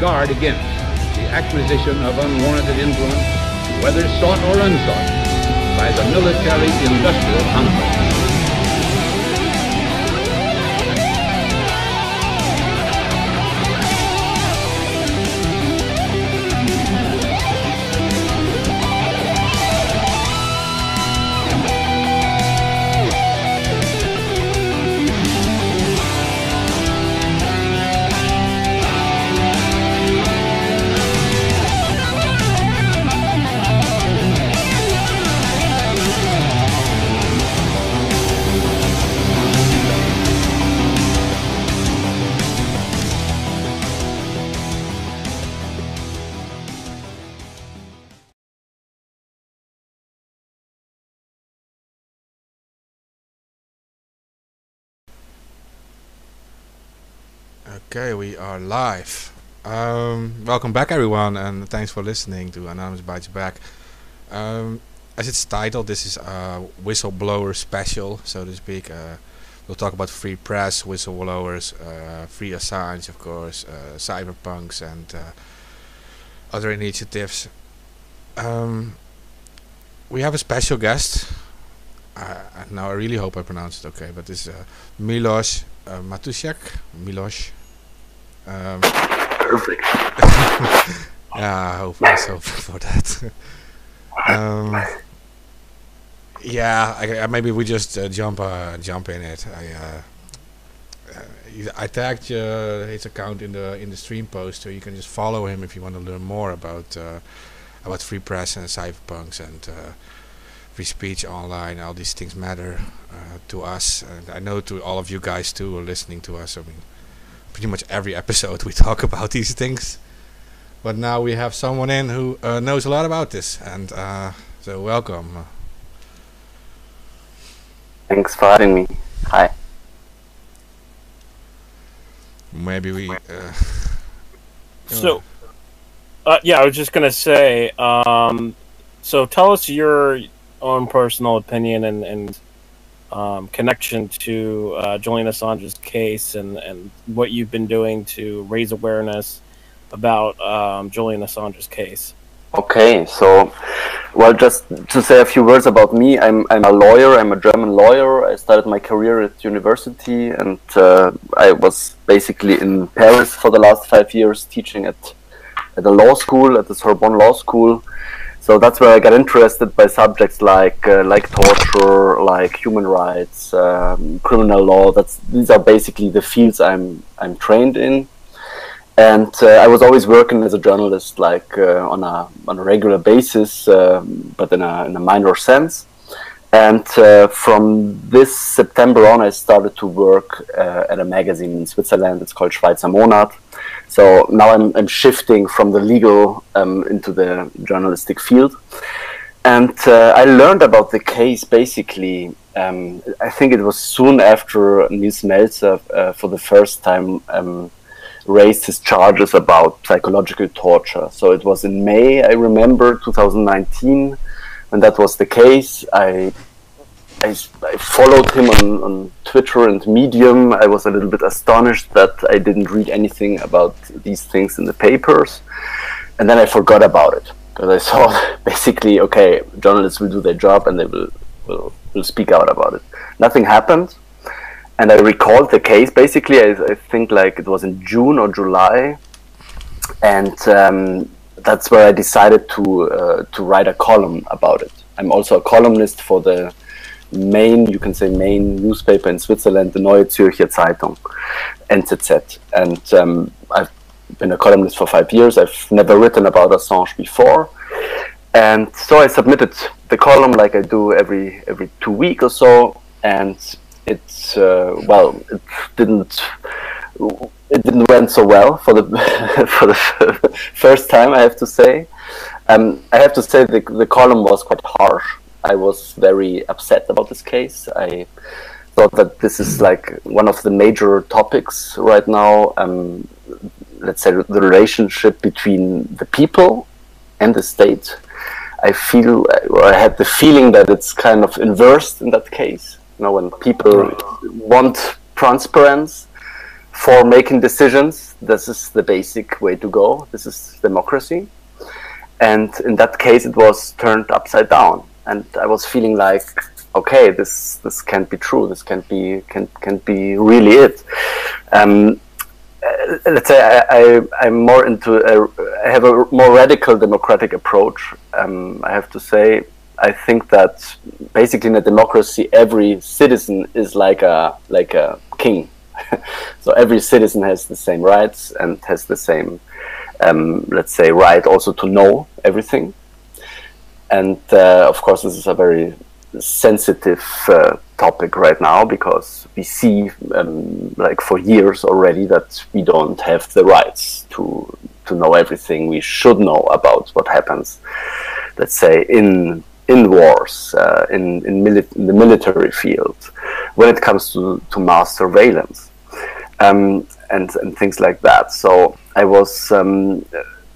guard against the acquisition of unwarranted influence, whether sought or unsought, by the military-industrial complex. Okay, we are live. Welcome back, everyone, and thanks for listening to Anonymous Bites Back. As it's titled, this is a whistleblower special, so to speak. We'll talk about free press, whistleblowers, free Assange, of course, cyberpunks, and other initiatives. We have a special guest. Now I really hope I pronounced it okay, but this is Milosz Matuschek. Milosz. Perfect. Yeah, I hope I so for that. Yeah, maybe we just jump in it. I tagged his account in the stream post, so you can just follow him if you want to learn more about free press and cyberpunks and free speech online. All these things matter to us, and I know to all of you guys too who are listening to us. I mean, pretty much every episode we talk about these things, but now we have someone in who knows a lot about this, and so welcome. Thanks for having me. Hi. Maybe we yeah, I was just gonna say, so tell us your own personal opinion and connection to Julian Assange's case and what you've been doing to raise awareness about Julian Assange's case. Okay, so, well, just to say a few words about me, I'm a lawyer. I'm a German lawyer. I started my career at university, and I was basically in Paris for the last 5 years teaching at a law school, at the Sorbonne Law School. So that's where I got interested by subjects like torture, like human rights, criminal law. These are basically the fields I'm trained in, and I was always working as a journalist, like on a regular basis, but in a minor sense. And from this September on, I started to work at a magazine in Switzerland. It's called Schweizer Monat. So now I'm shifting from the legal into the journalistic field. And I learned about the case basically, I think it was soon after Nils Melzer for the first time raised his charges about psychological torture. So it was in May, I remember, 2019, when that was the case. I followed him on Twitter and Medium. I was a little bit astonished that I didn't read anything about these things in the papers. And then I forgot about it, because I saw basically, okay, journalists will do their job and they will speak out about it. Nothing happened. And I recalled the case, basically, I think like it was in June or July. And that's where I decided to write a column about it. I'm also a columnist for the main newspaper in Switzerland, the Neue Zürcher Zeitung, NZZ. And I've been a columnist for 5 years. I've never written about Assange before. And so I submitted the column like I do every 2 weeks or so. And it didn't went so well for the for the first time, I have to say. I have to say the column was quite harsh. I was very upset about this case. I thought that this is like one of the major topics right now. Let's say the relationship between the people and the state. I had the feeling that it's kind of inversed in that case. You know, when people want transparency for making decisions. This is the basic way to go. This is democracy. And in that case, it was turned upside down. And I was feeling like, okay, this can't be true. This can't be really it. Let's say I'm more into I have a more radical democratic approach. I have to say, I think that basically in a democracy, every citizen is like a king. So every citizen has the same rights and has the same, let's say, right also to know everything. And of course, this is a very sensitive topic right now, because we see like for years already that we don't have the rights to know everything we should know about what happens, let's say, in wars, in the military field, when it comes to mass surveillance, and things like that. So I was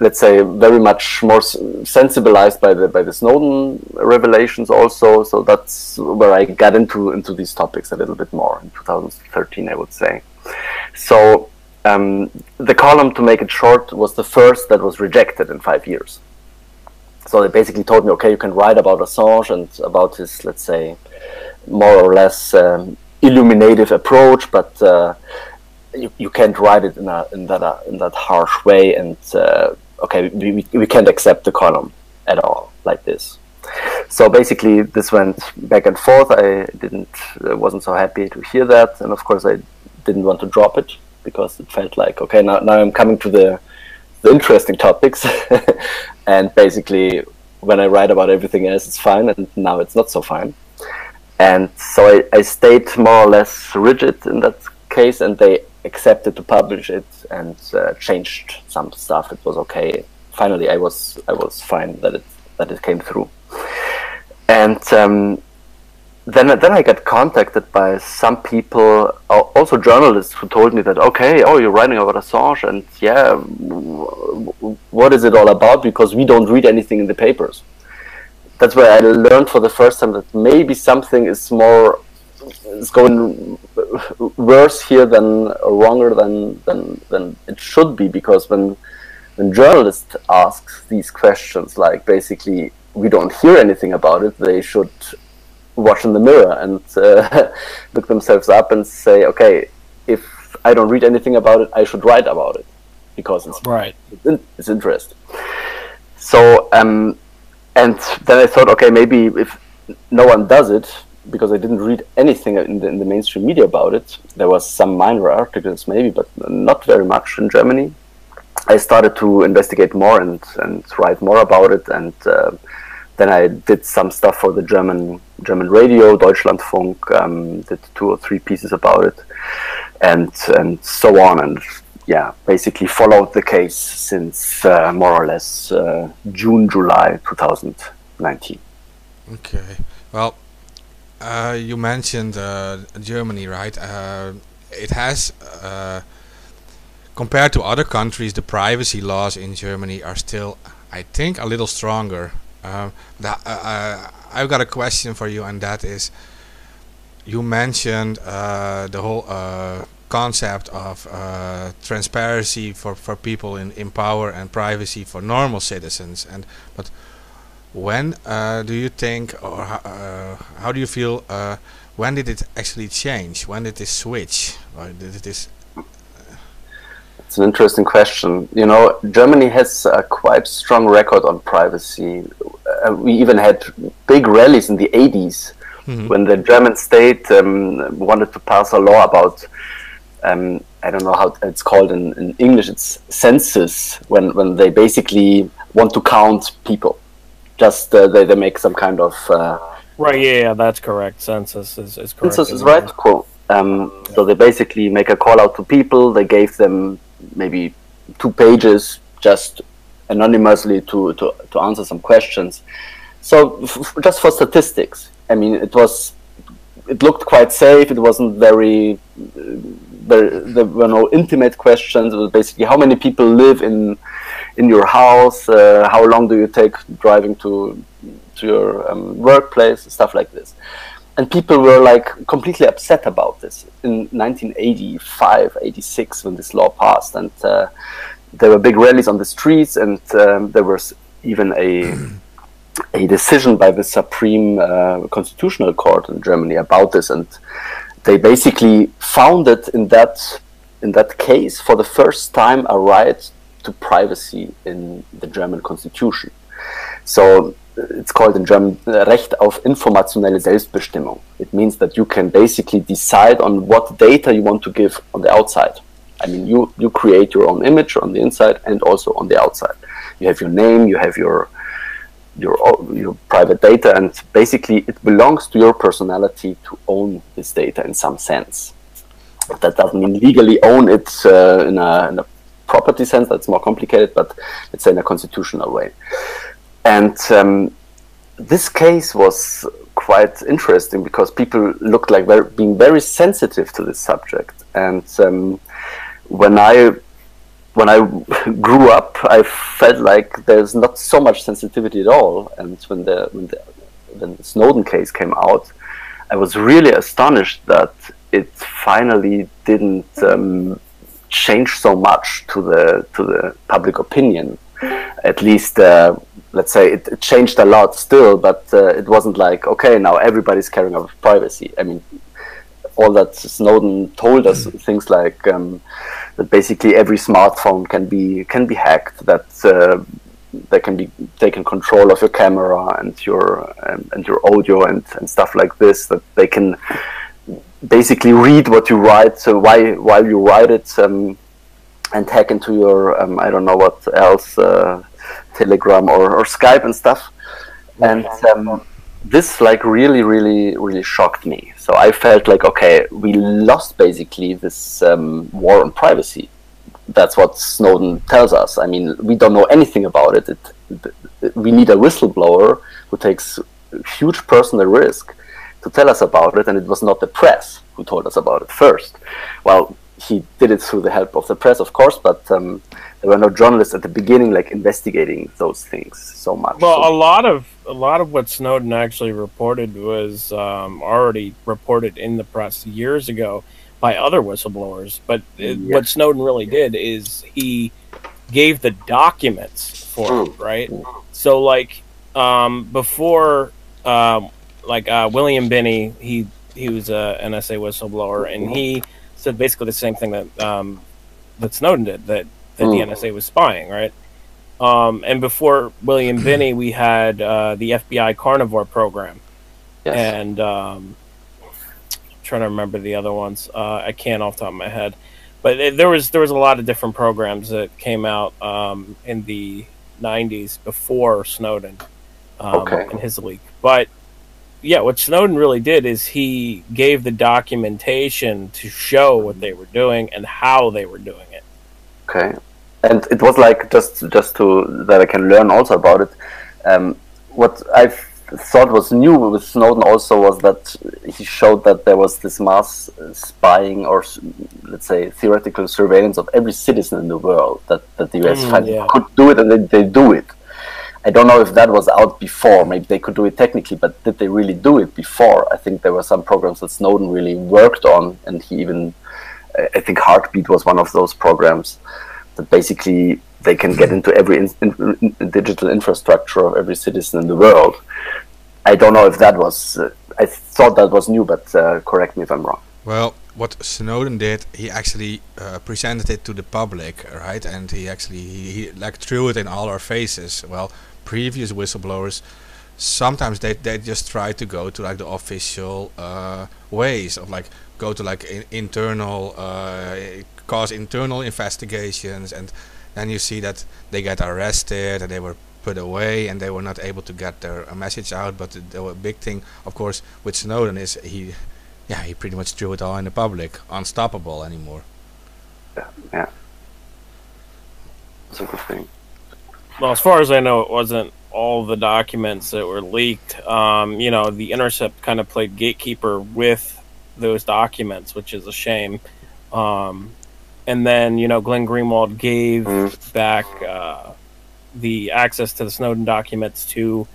let's say very much more sensibilized by the Snowden revelations also. So that's where I got into these topics a little bit more in 2013, I would say. So the column, to make it short, was the first that was rejected in 5 years. So they basically told me, okay, you can write about Assange and about his, let's say, more or less illuminative approach, but you can't write it in that harsh way, and okay, we can't accept the column at all like this. So basically, this went back and forth. I wasn't so happy to hear that, and of course, I didn't want to drop it, because it felt like, okay, now I'm coming to the interesting topics, and basically, when I write about everything else, it's fine, and now it's not so fine. And so I stayed more or less rigid in that case, and they accepted to publish it and changed some stuff. It was okay. Finally, I was fine that it came through. And then I got contacted by some people, also journalists, who told me that, okay, oh, you're writing about Assange, and yeah, what is it all about? Because we don't read anything in the papers. That's where I learned for the first time that maybe something is going worse here or wronger than it should be, because when journalists ask these questions, like basically we don't hear anything about it, they should watch in the mirror and look themselves up and say, okay, if I don't read anything about it, I should write about it, because it's right. It's interesting. So and then I thought, okay, maybe if no one does it, because I didn't read anything in the mainstream media about it. There was some minor articles maybe, but not very much in Germany. I started to investigate more and write more about it, and then I did some stuff for the German radio, Deutschlandfunk, did 2 or 3 pieces about it, and so on, and yeah, basically followed the case since more or less June, July 2019. Okay, well, you mentioned Germany, right? It has, compared to other countries, the privacy laws in Germany are still, I think, a little stronger. I've got a question for you, and that is, you mentioned the whole concept of transparency for people in power and privacy for normal citizens, but when do you think, or how do you feel, when did it actually change? When did this switch? Or did this? It's an interesting question. You know, Germany has a quite strong record on privacy. We even had big rallies in the 80s when the German state wanted to pass a law about, I don't know how it's called in English, it's census, when they basically want to count people. Just they make some kind of... right, yeah, that's correct. Census is correct. Census is right, cool. So they basically make a call out to people. They gave them maybe 2 pages just anonymously to answer some questions. So just for statistics, I mean, it looked quite safe. It wasn't there were no intimate questions. It was basically how many people live in your house, how long do you take driving to your workplace, stuff like this. and people were like completely upset about this in 1985, 86 when this law passed, and there were big rallies on the streets, and there was even a decision by the Supreme Constitutional Court in Germany about this, and they basically founded in that case for the first time a right to privacy in the German Constitution. So it's called in German Recht auf informationelle Selbstbestimmung. It means that you can basically decide on what data you want to give on the outside. I mean, you create your own image on the inside and also on the outside. You have your name, you have your private data, and basically it belongs to your personality to own this data in some sense. That doesn't mean legally own it in a property sense. That's more complicated, but let's say in a constitutional way. And this case was quite interesting because people looked like being very sensitive to this subject. And when I grew up, I felt like there's not so much sensitivity at all. And when the Snowden case came out, I was really astonished that it finally didn't change so much to the public opinion. At least, let's say it changed a lot still, but it wasn't like, okay, now everybody's caring about privacy. I mean, all that Snowden told us, things like that basically every smartphone can be hacked, that they can be taken control of your camera and your audio and stuff like this, that they can basically read what you write while you write it, and hack into your I don't know what else, Telegram or Skype and stuff. And this like really shocked me. So I felt like, okay, we lost basically this war on privacy. That's what Snowden tells us. I mean, we don't know anything about it. We need a whistleblower who takes huge personal risk to tell us about it, and it was not the press who told us about it first. Well, he did it through the help of the press, of course, but there were no journalists at the beginning like investigating those things so much. Well, a lot of what Snowden actually reported was already reported in the press years ago by other whistleblowers. But what Snowden really did is he gave the documents for it, right? So, like before, William Binney, he was a NSA whistleblower, and he said basically the same thing that Snowden did, that the NSA was spying, right? And before William Binney, we had the FBI Carnivore program, and I'm trying to remember the other ones. I can't off the top of my head, but there was a lot of different programs that came out in the 90s before Snowden and his leak. But yeah, what Snowden really did is he gave the documentation to show what they were doing and how they were doing it. Okay. And it was like, just to that I can learn also about it. What I thought was new with Snowden also was that he showed that there was this mass spying, or let's say theoretical surveillance of every citizen in the world, that the US could do it, and they do it. I don't know if that was out before. Maybe they could do it technically, but did they really do it before? I think there were some programs that Snowden really worked on, and he even, I think Heartbeat was one of those programs that basically they can get into every digital infrastructure of every citizen in the world. I don't know if that was, I thought that was new, but correct me if I'm wrong. Well, what Snowden did, he actually presented it to the public, right? And he actually he like threw it in all our faces. Well, previous whistleblowers, sometimes they just try to go to like the official ways of like go to like internal cause internal investigations, and then you see that they get arrested and they were put away and they were not able to get their message out. But the big thing, of course, with Snowden is he pretty much threw it all in the public, unstoppable anymore. Yeah, that's a good thing. Well, as far as I know, it wasn't all the documents that were leaked. The Intercept kind of played gatekeeper with those documents, which is a shame. And then, Glenn Greenwald gave back the access to the Snowden documents to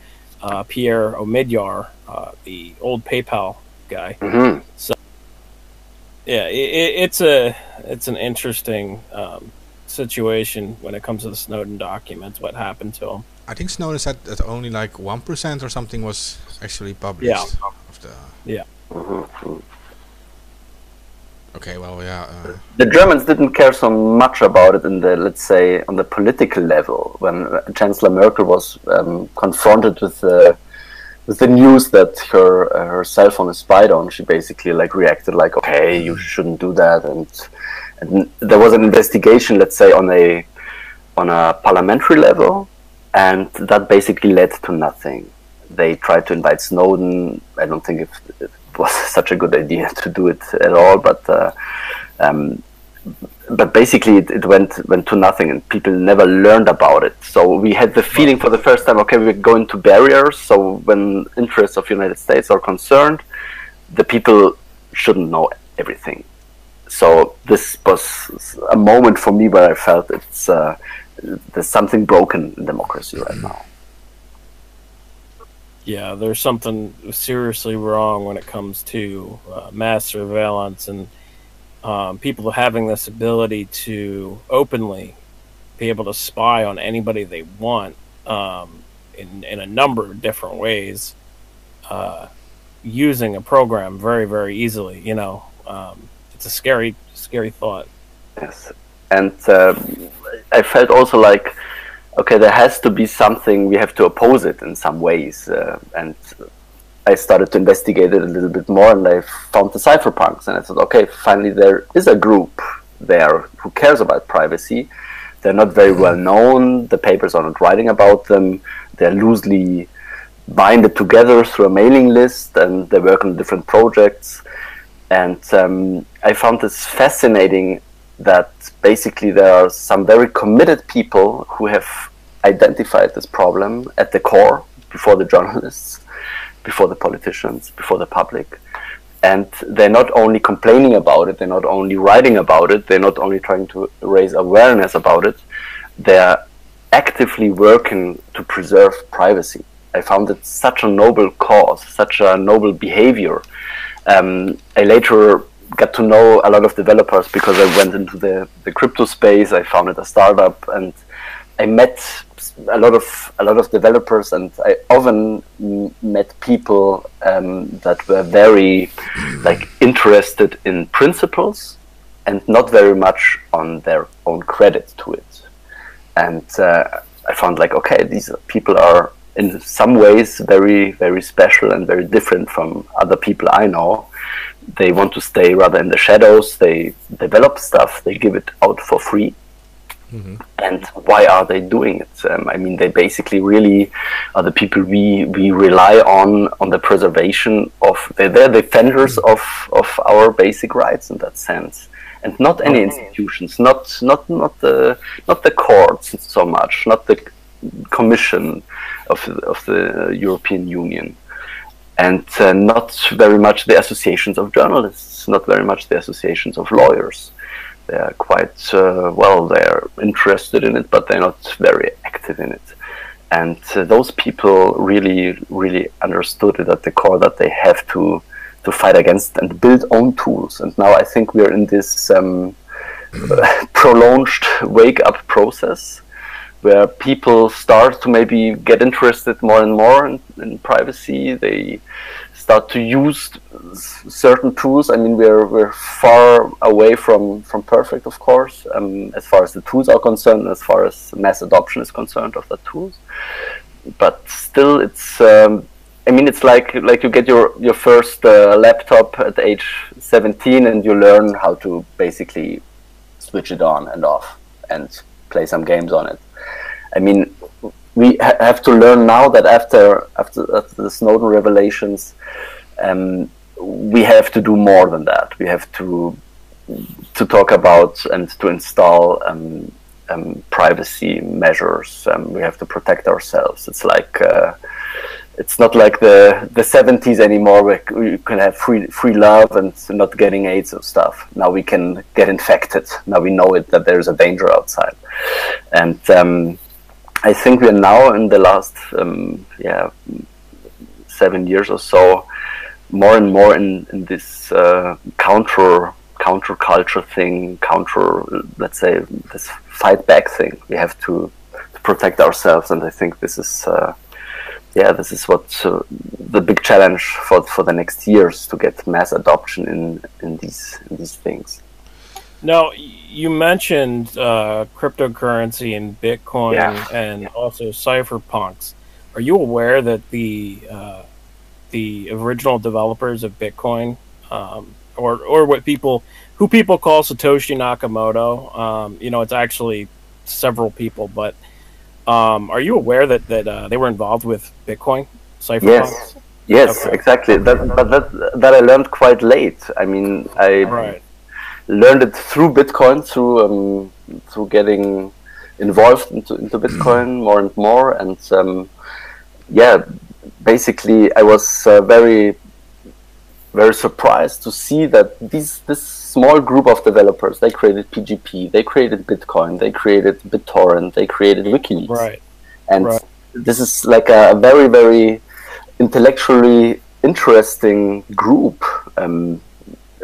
Pierre Omidyar, the old PayPal guy. Mm-hmm. So yeah, it's an interesting situation when it comes to the Snowden documents. What happened to him? I think Snowden said that only like 1% or something was actually published. Of the Yeah. Mm-hmm. Okay, well, yeah. The Germans didn't care so much about it in the, let's say, on the political level. When Chancellor Merkel was confronted with the news that her cell phone is spied on, she basically like reacted like, okay, you shouldn't do that, and there was an investigation, let's say, on a parliamentary level, and that basically led to nothing. They tried to invite Snowden. I don't think it was such a good idea to do it at all, but basically it went to nothing, and people never learned about it. So we had the feeling for the first time, okay, we're going to barriers. So when interests of United States are concerned, the people shouldn't know everything. So this was a moment for me where I felt there's something broken in democracy right now. Yeah, there's something seriously wrong when it comes to mass surveillance and people having this ability to openly be able to spy on anybody they want in a number of different ways, using a program very, very easily. It's a scary thought. Yes, and I felt also like, okay, there has to be something, we have to oppose it in some ways. And I started to investigate it a little bit more, and I found the cypherpunks. And I thought, okay, finally there is a group there who cares about privacy. They're not very well known. The papers are not writing about them. They're loosely binded together through a mailing list, and they work on different projects. And I found this fascinating, that basically there are some very committed people who have identified this problem at the core, before the journalists, before the politicians, before the public. And they're not only complaining about it, they're not only writing about it, they're not only trying to raise awareness about it, they're actively working to preserve privacy. I found it such a noble cause, such a noble behavior. I later got to know a lot of developers because I went into the crypto space. I founded a startup, and I met a lot of developers, and I often met people that were very interested in principles and not very much on their own credit to it. And I found like, okay, these people are in some ways very, very special and very different from other people I know. They want to stay rather in the shadows. They develop stuff. They give it out for free. Mm-hmm. And why are they doing it? I mean, they basically really are the people we rely on the preservation of. They're defenders of our basic rights in that sense, and not any institutions, not the courts so much, not the Commission of the European Union. And not very much the associations of journalists, not very much the associations of lawyers. They are quite, they're interested in it, but they're not very active in it. And those people really, really understood it at the core, that they have to fight against and build own tools. And now I think we're in this prolonged wake-up process, where people start to maybe get interested more and more in privacy. They start to use certain tools. I mean, we're far away from perfect, of course, as far as the tools are concerned, as far as mass adoption is concerned of the tools. But still, it's it's like you get your first laptop at age 17, and you learn how to basically switch it on and off and play some games on it. I mean, we have to learn now that after the Snowden revelations, we have to do more than that. We have to talk about and to install privacy measures. We have to protect ourselves. It's like it's not like the 70s anymore, where you can have free love and not getting AIDS and stuff. Now we can get infected. Now we know that there's a danger outside, and I think we're now in the last 7 years or so, more and more in this counterculture thing, let's say, this fight back thing. We have to protect ourselves, and I think this is this is what the big challenge for the next years, to get mass adoption in these things. Now, you mentioned cryptocurrency and Bitcoin, and also cypherpunks. Are you aware that the original developers of Bitcoin, or who people call Satoshi Nakamoto, it's actually several people, but are you aware that they were involved with Bitcoin cypherpunks? Yes, okay. Exactly. That I learned quite late. I mean, I learned it through Bitcoin, through getting involved into Bitcoin more and more, and basically I was very, very surprised to see that this small group of developers, they created PGP, they created Bitcoin, they created BitTorrent, they created WikiLeaks, and this is like a very, very intellectually interesting group.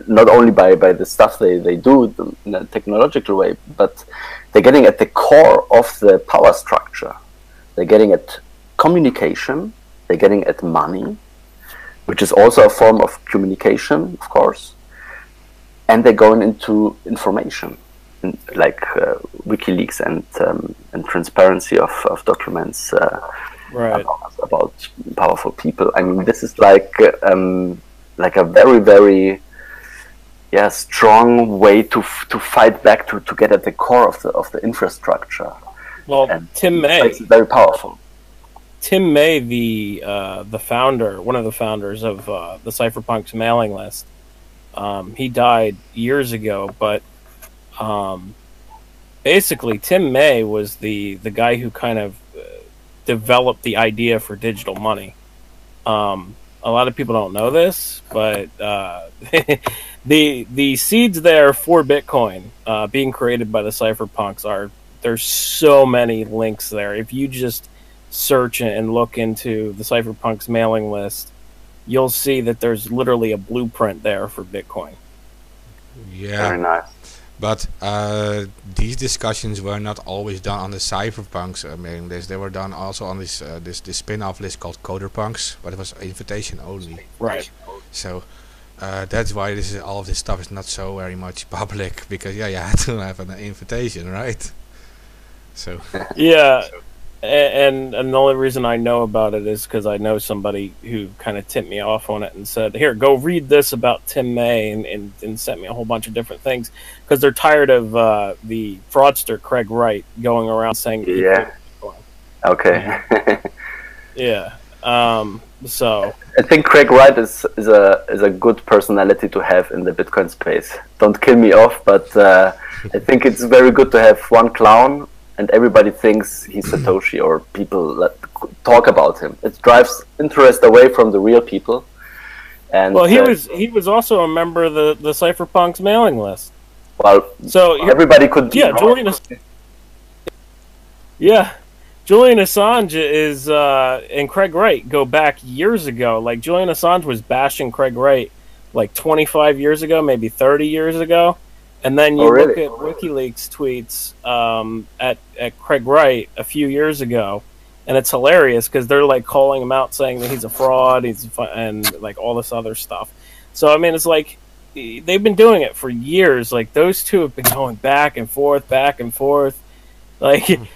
Not only by the stuff they do in a technological way, but they're getting at the core of the power structure. They're getting at communication, they're getting at money, which is also a form of communication, of course, and they're going into information, like WikiLeaks and transparency of documents about powerful people. I mean, this is like a very, very strong way to fight back, to get at the core of the infrastructure. Well, and Tim May, it's very powerful. Tim May, the founder, one of the founders of the cypherpunks mailing list, he died years ago, but basically Tim May was the guy who kind of developed the idea for digital money. A lot of people don't know this, but the seeds there for Bitcoin being created by the cypherpunks there's so many links there. If you just search and look into the cypherpunks mailing list, you'll see that there's literally a blueprint there for Bitcoin. Yeah, very nice. But these discussions were not always done on the cypherpunks mailing list. They were done also on this spin-off list called Coderpunks, but it was invitation only. Right. So that's why all of this stuff is not so very much public, because you had to have an invitation, right? So yeah. And the only reason I know about it is because I know somebody who kind of tipped me off on it and said, here, go read this about Tim May, and sent me a whole bunch of different things, because they're tired of the fraudster Craig Wright going around saying okay. So I think Craig Wright is a good personality to have in the Bitcoin space. Don't kill me off, but I think it's very good to have one clown and everybody thinks he's Satoshi, or people talk about him. It drives interest away from the real people. And well, he was also a member of the cypherpunks mailing list. Well, so everybody could. Yeah, Julian Assange is and Craig Wright go back years ago. Like, Julian Assange was bashing Craig Wright like 25 years ago, maybe 30 years ago. And then you look at WikiLeaks tweets at Craig Wright a few years ago, and it's hilarious because they're like calling him out, saying that he's a fraud, and like all this other stuff. So I mean, it's like they've been doing it for years. Like, those two have been going back and forth. Like,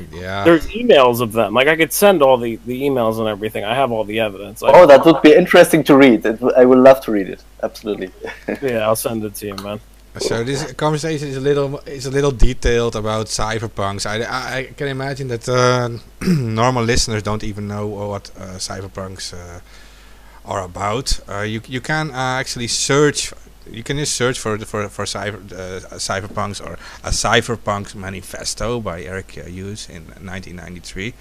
there's emails of them. Like, I could send all the emails and everything. I have all the evidence. That would be interesting to read. I would love to read it. Absolutely. Yeah, I'll send it to you, man. So this conversation is a little detailed about cypherpunks. I can imagine that normal listeners don't even know what cypherpunks are about. You can actually search. You can just search for cypherpunks, or a cypherpunks manifesto by Eric Hughes in 1993.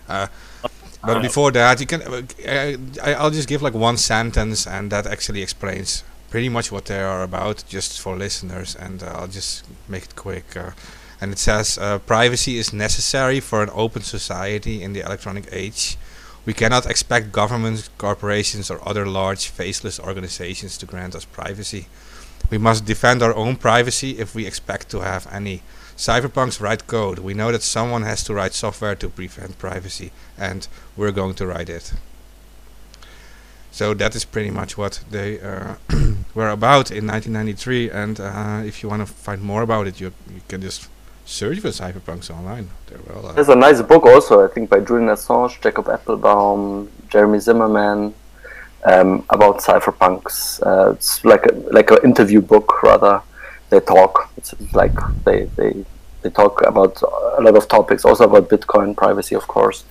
But before that, you can. I'll just give like one sentence, and that actually explains pretty much what they are about, just for listeners, and I'll just make it quick. And it says, privacy is necessary for an open society in the electronic age. We cannot expect governments, corporations, or other large faceless organizations to grant us privacy. We must defend our own privacy if we expect to have any. Cypherpunks write code. We know that someone has to write software to prevent privacy, and we're going to write it. So that is pretty much what they were about in 1993, and if you want to find more about it, you can just search for cypherpunks online. There's a nice book also, I think, by Julian Assange, Jacob Appelbaum, Jeremy Zimmerman, about cypherpunks. It's like an interview book, rather. They talk. It's like they talk about a lot of topics, also about Bitcoin, privacy, of course,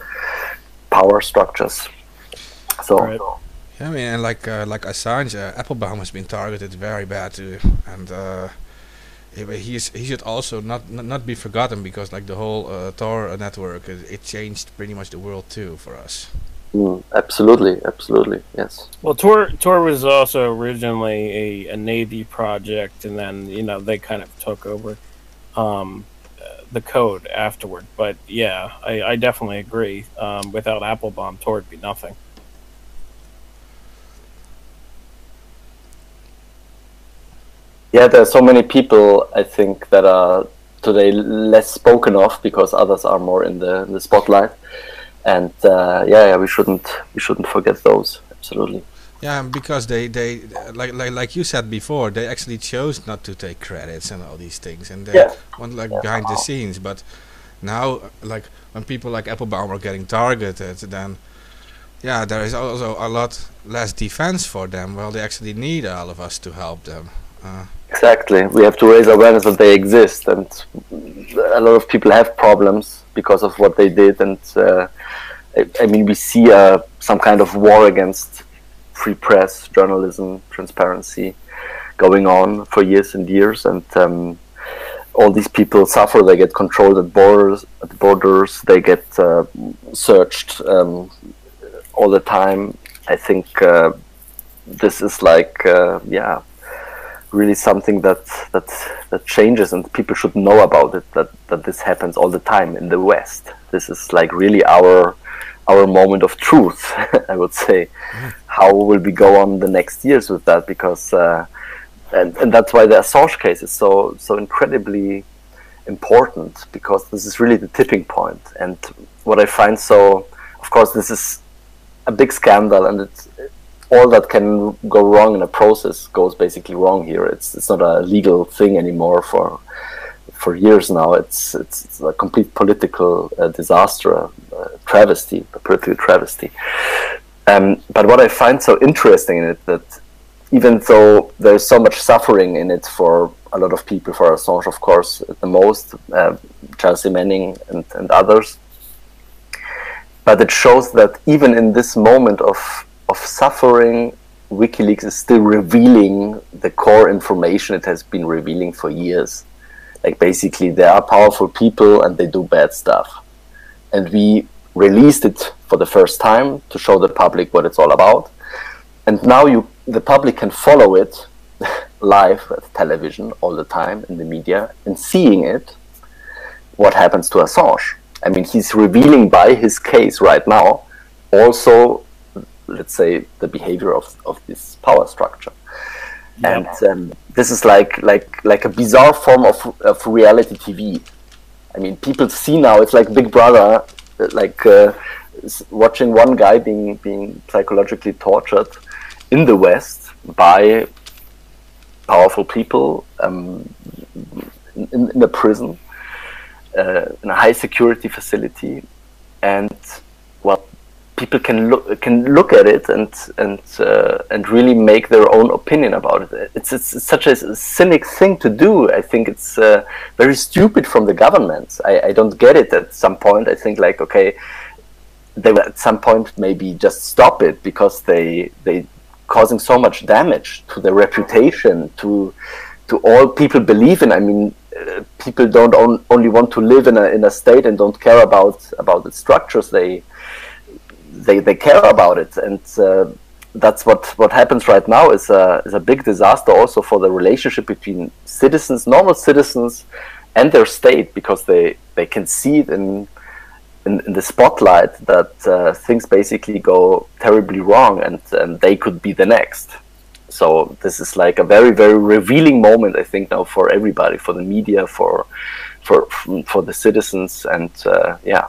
power structures. So. Right. Yeah, I mean, and like Assange, Appelbaum has been targeted very bad too, and he should also not be forgotten, because like the whole Tor network, it changed pretty much the world too for us. Absolutely, yes. Well, Tor was also originally a Navy project, and then they kind of took over the code afterward. But yeah, I definitely agree. Without Appelbaum, Tor would be nothing. Yeah, there are so many people, I think, that are today less spoken of because others are more in the spotlight, and we shouldn't forget those. Absolutely. Yeah, because they like you said before, they actually chose not to take credits and all these things, and they went behind the scenes. But now, like when people like Appelbaum are getting targeted, then there is also a lot less defense for them. Well, they actually need all of us to help them. Exactly. We have to raise awareness that they exist, and a lot of people have problems because of what they did. And I mean, we see some kind of war against free press, journalism, transparency going on for years and years. And all these people suffer. They get controlled at borders. They get searched all the time. I think this is like really something that changes, and people should know about it, that this happens all the time in the West. This is like really our moment of truth, I would say. How will we go on the next years with that? Because and that's why the Assange case is so incredibly important, because this is really the tipping point. And what I find of course, this is a big scandal, and it's all that can go wrong in a process goes basically wrong here. It's not a legal thing anymore for years now. It's a complete political disaster, a political travesty. But what I find so interesting in it, that even though there's so much suffering in it for a lot of people, for Assange, of course, at the most, Chelsea Manning and others, but it shows that even in this moment of suffering, WikiLeaks is still revealing the core information it has been revealing for years. Like basically, there are powerful people and they do bad stuff, and we released it for the first time to show the public what it's all about. And now the public can follow it live at television all the time in the media, and seeing it, what happens to Assange. I mean, he's revealing by his case right now also, let's say, the behavior of this power structure. And this is like a bizarre form of reality TV. I mean, people see now, it's like Big Brother, like watching one guy being psychologically tortured in the West by powerful people in a prison, in a high security facility, and people can look at it and really make their own opinion about it. It's such a cynic thing to do. I think it's very stupid from the government. I don't get it at some point. I think like, okay, they will at some point maybe just stop it, because they causing so much damage to their reputation, to all people believe in. I mean, people don't only want to live in a state and don't care about the structures. They care about it, and that's what happens right now is a big disaster also for the relationship between citizens, normal citizens, and their state, because they can see it in the spotlight, that things basically go terribly wrong, and they could be the next. So this is like a very, very revealing moment, I think, now for everybody, for the media, for the citizens, and yeah.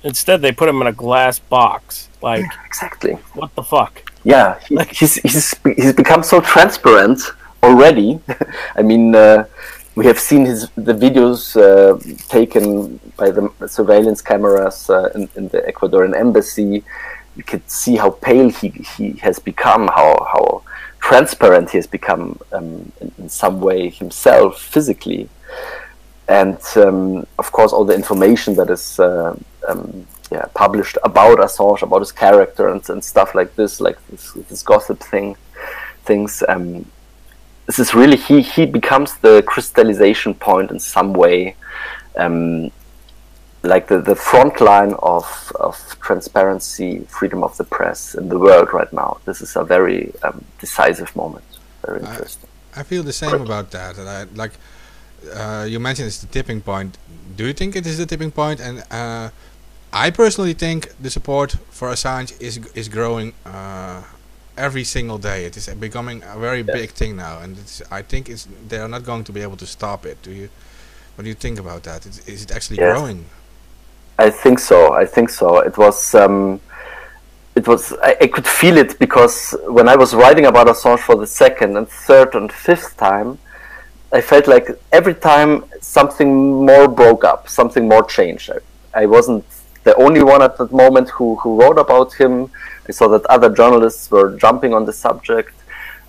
Instead, they put him in a glass box. Like, exactly. What the fuck? Yeah, he's become so transparent already. I mean, we have seen the videos taken by the surveillance cameras in the Ecuadorian embassy. You could see how pale he has become, how transparent he has become in some way himself, physically. And of course, all the information that is published about Assange, about his character and stuff like this gossip things. This is really, he becomes the crystallization point in some way, like the front line of transparency, freedom of the press in the world right now. This is a very decisive moment. Very interesting. I feel the same about that. And I like you mentioned it's the tipping point. Do you think it is the tipping point? And I personally think the support for Assange is growing every single day. It is becoming a very big thing now, and I think they are not going to be able to stop it. What do you think about that? Is it actually growing? I think so. It was. I could feel it, because when I was writing about Assange for the second and third and fifth time, I felt like every time something more broke up, something more changed. I wasn't the only one at that moment who wrote about him. I saw that other journalists were jumping on the subject,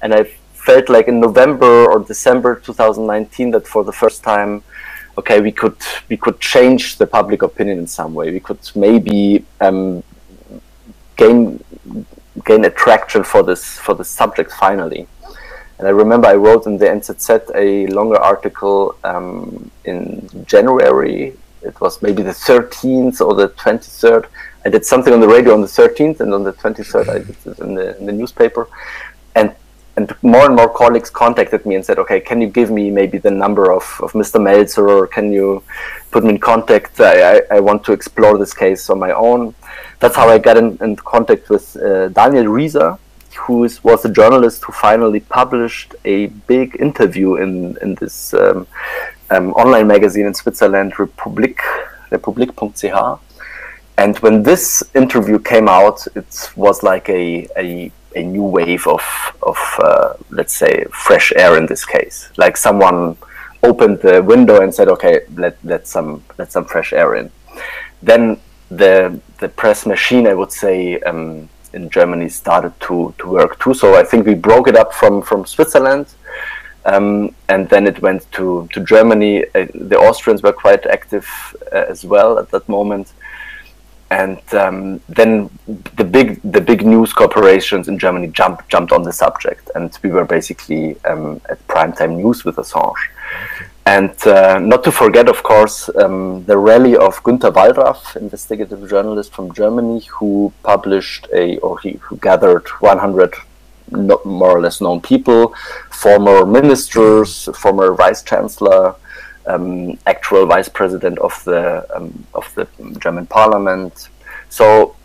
and I felt like in November or December 2019 that for the first time, okay, we could change the public opinion in some way. We could maybe gain attraction for this subject finally. And I remember I wrote in the NZZ a longer article in January. It was maybe the 13th or the 23rd. I did something on the radio on the 13th, and on the 23rd I did it in the newspaper. And more and more colleagues contacted me and said, okay, can you give me maybe the number of Mr. Meltzer, or can you put me in contact? I want to explore this case on my own. That's how I got in contact with Daniel Rieser, who was a journalist who finally published a big interview in this online magazine in Switzerland, Republik.ch. And when this interview came out, it was like a new wave of let's say fresh air in this case. Like someone opened the window and said, okay, let some fresh air in. Then the press machine, I would say, in Germany started to work too. So I think we broke it up from Switzerland, and then it went to Germany. The Austrians were quite active as well at that moment. And then the big news corporations in Germany jumped on the subject, and we were basically at primetime news with Assange. And not to forget, of course, the rally of Günter Wallraff, investigative journalist from Germany, who published who gathered 100 more or less known people, former ministers, former vice chancellor, actual vice president of the German parliament. So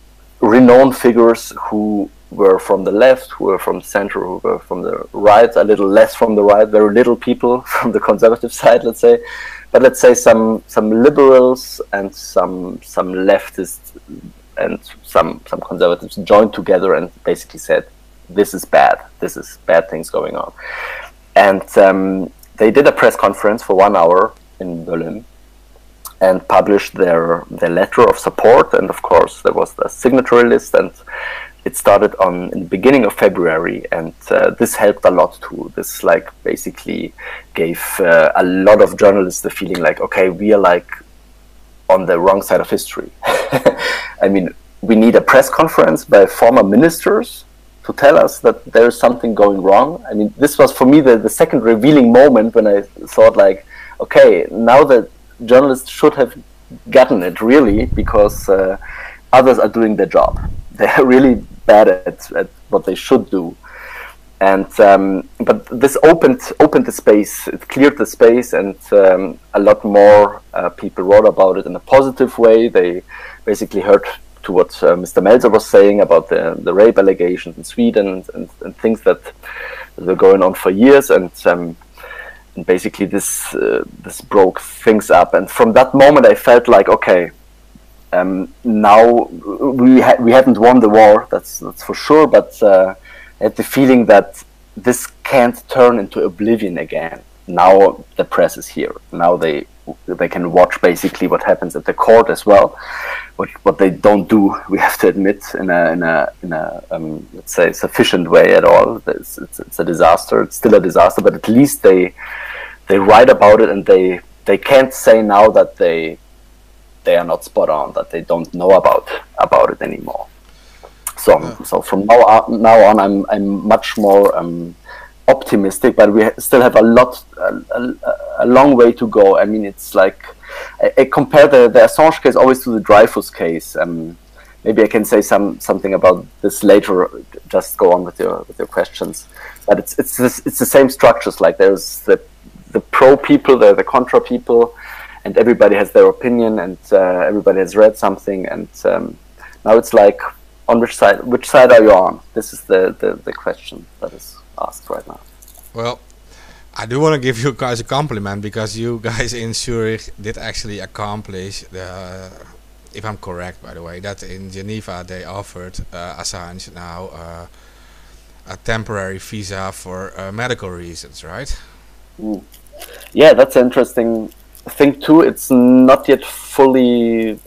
renowned figures who were from the left, who were from the center, who were from the right, a little less from the right, very little people from the conservative side, let's say. But let's say some liberals and some leftists and some conservatives joined together and basically said, this is bad things going on. And they did a press conference for 1 hour in Berlin and published their letter of support. And of course, there was the signatory list, and it started in the beginning of February. And this helped a lot too. This basically gave a lot of journalists the feeling like, okay, we are on the wrong side of history. I mean, we need a press conference by former ministers to tell us that there is something going wrong. I mean, this was for me the second revealing moment when I thought okay, now that journalists should have gotten it really, because others are doing their job. They're really bad at what they should do. And but this opened the space. It cleared the space, and a lot more people wrote about it in a positive way. They basically heard to what Mr. Melzer was saying about the rape allegations in Sweden and things that were going on for years, and basically this broke things up. And from that moment, I felt like, okay, now we haven't won the war, that's for sure, but I had the feeling that this can't turn into oblivion again. Now the press is here. Now they can watch basically what happens at the court as well. What they don't do, we have to admit, in a let's say sufficient way at all. It's a disaster. It's still a disaster, but at least they write about it, and they can't say now that they are not spot on, that they don't know about it anymore. So from now on, I'm much more optimistic, but we still have a long way to go. I mean, it's like I compare the Assange case always to the Dreyfus case. Maybe I can say something about this later. Just go on with your questions. But it's the same structures. Like there's the pro people, the contra people, and everybody has their opinion, and everybody has read something, and now it's like, on which side are you on? This is the question that is asked right now. Well, I do want to give you guys a compliment, because you guys in Zurich did actually accomplish if I'm correct, by the way, that in Geneva they offered Assange now a temporary visa for medical reasons, right? Yeah, that's an interesting thing too. It's not yet fully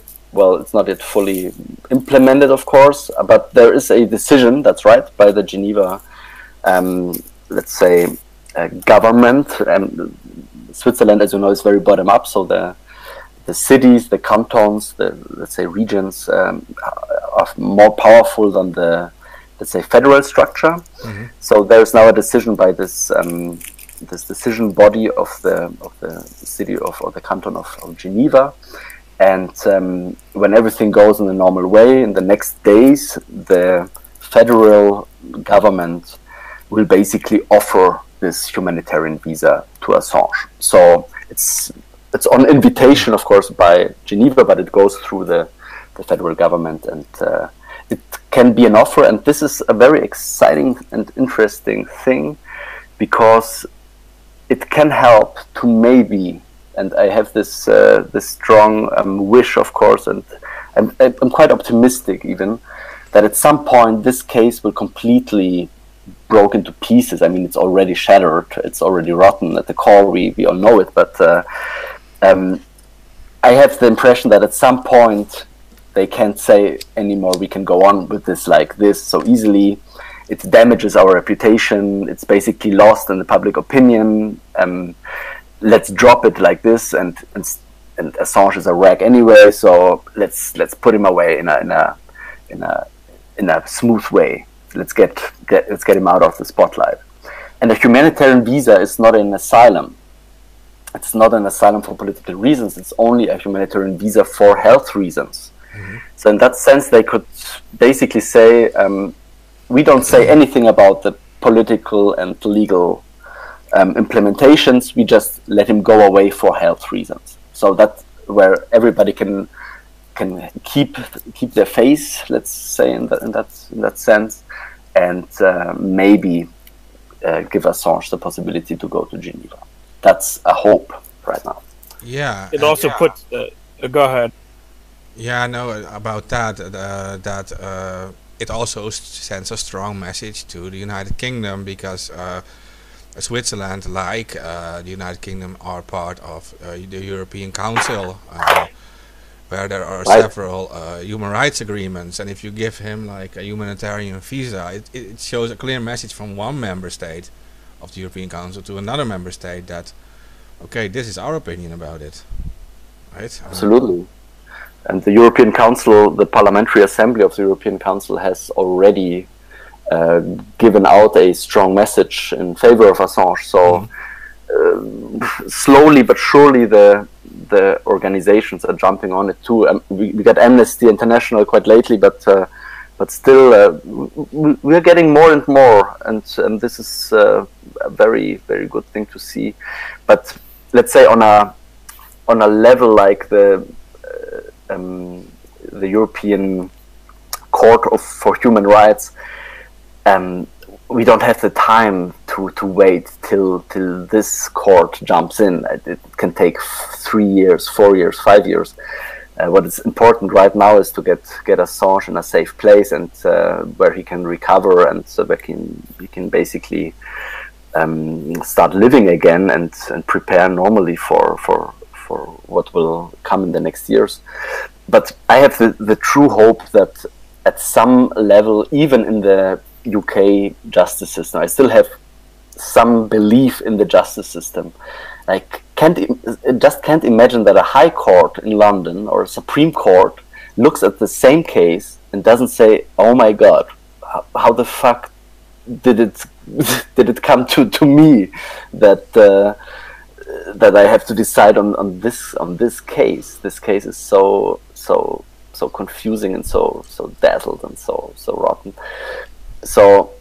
implemented, of course, but there is a decision, that's right, by the Geneva, let's say, government. Switzerland, as you know, is very bottom up, so the cities, the cantons, the, let's say, regions are more powerful than the, let's say, federal structure. Mm-hmm. So there's now a decision by this this decision body of the city or the canton of Geneva. And when everything goes in the normal way, in the next days, the federal government will basically offer this humanitarian visa to Assange. So it's on invitation, of course, by Geneva, but it goes through the federal government, and it can be an offer. And this is a very exciting and interesting thing, because it can help to maybe, and I have this this strong wish, of course, and I'm quite optimistic even, that at some point this case will completely broke into pieces. I mean, it's already shattered, it's already rotten at the core, we all know it, but I have the impression that at some point they can't say anymore, we can go on with this like this so easily. It damages our reputation, it's basically lost in the public opinion. Let's drop it like this, and Assange is a wreck anyway, so let's put him away in a smooth way. Let's get him out of the spotlight. And a humanitarian visa is not an asylum. It's not an asylum for political reasons. It's only a humanitarian visa for health reasons. Mm-hmm. So in that sense, they could basically say, we don't say anything about the political and legal implementations. We just let him go away for health reasons. So that's where everybody can keep their face, let's say, in that sense, and maybe give Assange the possibility to go to Geneva. That's a hope right now. Yeah. It also puts. Go ahead. Yeah, no, about that. It also sends a strong message to the United Kingdom, because Switzerland, like the United Kingdom, are part of the European Council, where there are several human rights agreements. And if you give him like a humanitarian visa, it shows a clear message from one member state of the European Council to another member state that, okay, this is our opinion about it, right? Absolutely. And the European Council, the Parliamentary Assembly of the European Council, has already given out a strong message in favor of Assange. So slowly but surely the organizations are jumping on it too. We got Amnesty International quite lately, but but still, we're getting more and more, and this is a very, very good thing to see. But let's say on a level like the European Court for Human Rights, we don't have the time to wait till this court jumps in. It can take 3 years, 4 years, 5 years. What is important right now is to get Assange in a safe place, and where he can recover, and so where he can basically start living again and prepare normally for what will come in the next years. But I have the true hope that at some level, even in the UK justice system, I still have some belief in the justice system. I just can't imagine that a high court in London or a Supreme Court looks at the same case and doesn't say, "Oh my God, how the fuck did it come to me that I have to decide on this case? This case is so confusing and so dazzled and so rotten." So.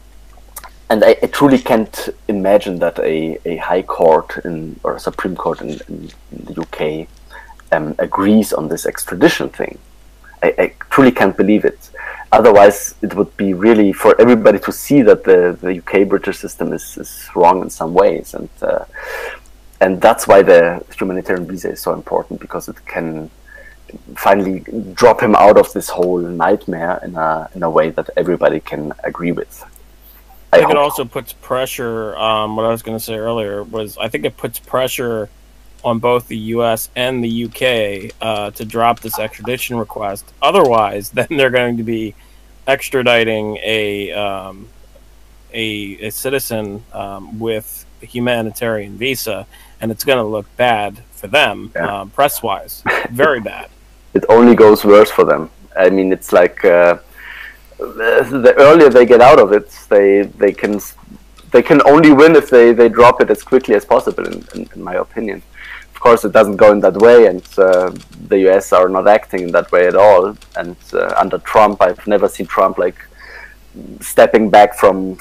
And I truly can't imagine that a high court or a Supreme Court in the UK agrees on this extradition thing. I truly can't believe it. Otherwise, it would be really for everybody to see that the UK British system is wrong in some ways, and that's why the humanitarian visa is so important, because it can finally drop him out of this whole nightmare in a way that everybody can agree with. I think it also puts pressure. What I was going to say earlier was, I think it puts pressure on both the U.S. and the U.K. To drop this extradition request. Otherwise, then they're going to be extraditing a citizen with a humanitarian visa, and it's going to look bad for them, press-wise, very bad. It only goes worse for them. I mean, it's like. The earlier they get out of it, they can only win if they drop it as quickly as possible. In my opinion, of course, it doesn't go in that way, and the US are not acting in that way at all. And under Trump, I've never seen Trump like stepping back from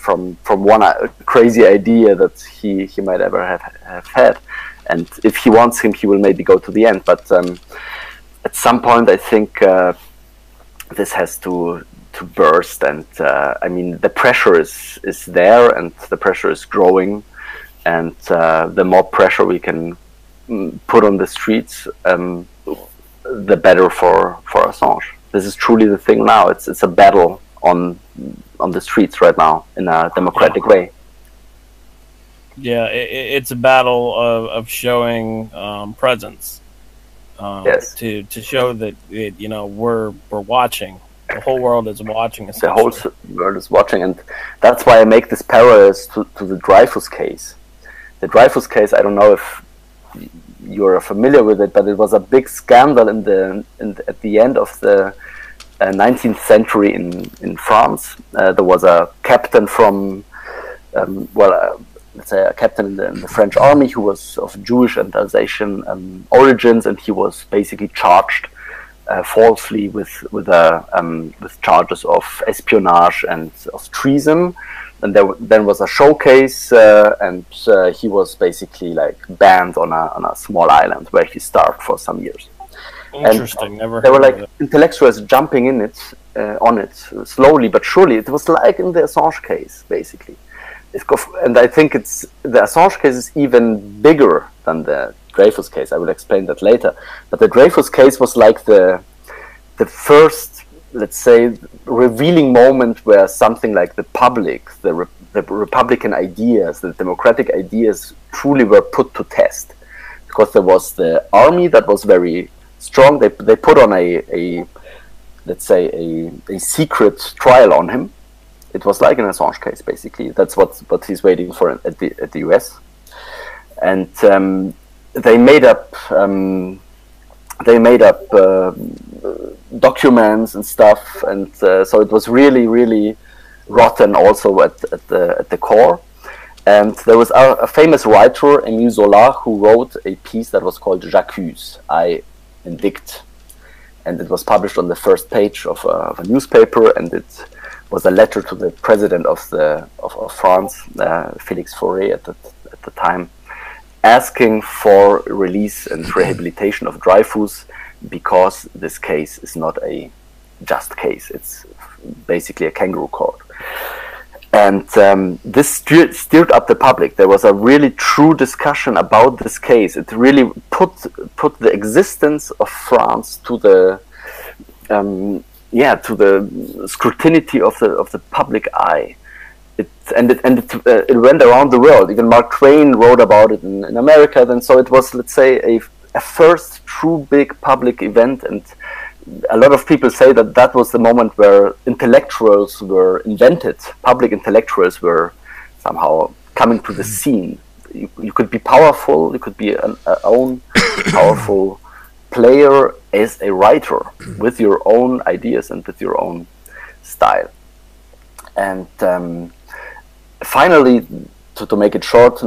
one crazy idea that he might ever have had. And if he wants him, he will maybe go to the end. But at some point, I think this has to burst, and I mean, the pressure is there, and the pressure is growing, and the more pressure we can put on the streets, the better for Assange. This is truly the thing now. It's a battle on the streets right now in a democratic way. Yeah, it's a battle of showing presence. Yes. To show that we're watching. The whole world is watching. The whole world is watching, and that's why I make this parallel to the Dreyfus case. The Dreyfus case, I don't know if you're familiar with it, but it was a big scandal at the end of the 19th century in France. There was a captain from, let's say a captain in the French army who was of Jewish and Alsatian origins, and he was basically charged falsely with charges of espionage and of treason, and then was a showcase, and he was basically like banned on a small island where he starved for some years. Interesting. Never. There were like intellectuals jumping in it, on it slowly but surely. It was like in the Assange case, basically. And I think the Assange case is even bigger than the Dreyfus case. I will explain that later. But the Dreyfus case was like the first, let's say, revealing moment where something like the public, the Republican ideas, the democratic ideas truly were put to test. Because there was the army that was very strong. They put on let's say a secret trial on him. It was like an Assange case, basically. That's what he's waiting for at the US. And they made up documents and stuff, and so it was really, really rotten also at the core. And there was a famous writer, Emile Zola, who wrote a piece that was called J'accuse, I indict. and it was published on the first page of a newspaper, and it was a letter to the president of France, Félix Fauré at the time, asking for release and rehabilitation of Dreyfus, because this case is not a just case. It's basically a kangaroo court. And this stirred up the public. There was a really true discussion about this case. It really put the existence of France to the to the scrutiny of the public eye. It went around the world. Even Mark Twain wrote about it in America. And so it was, let's say, a first true big public event. And a lot of people say that was the moment where intellectuals were invented. Public intellectuals were somehow coming to the scene. You could be powerful. You could be an own powerful player as a writer with your own ideas and with your own style. And finally, to make it short,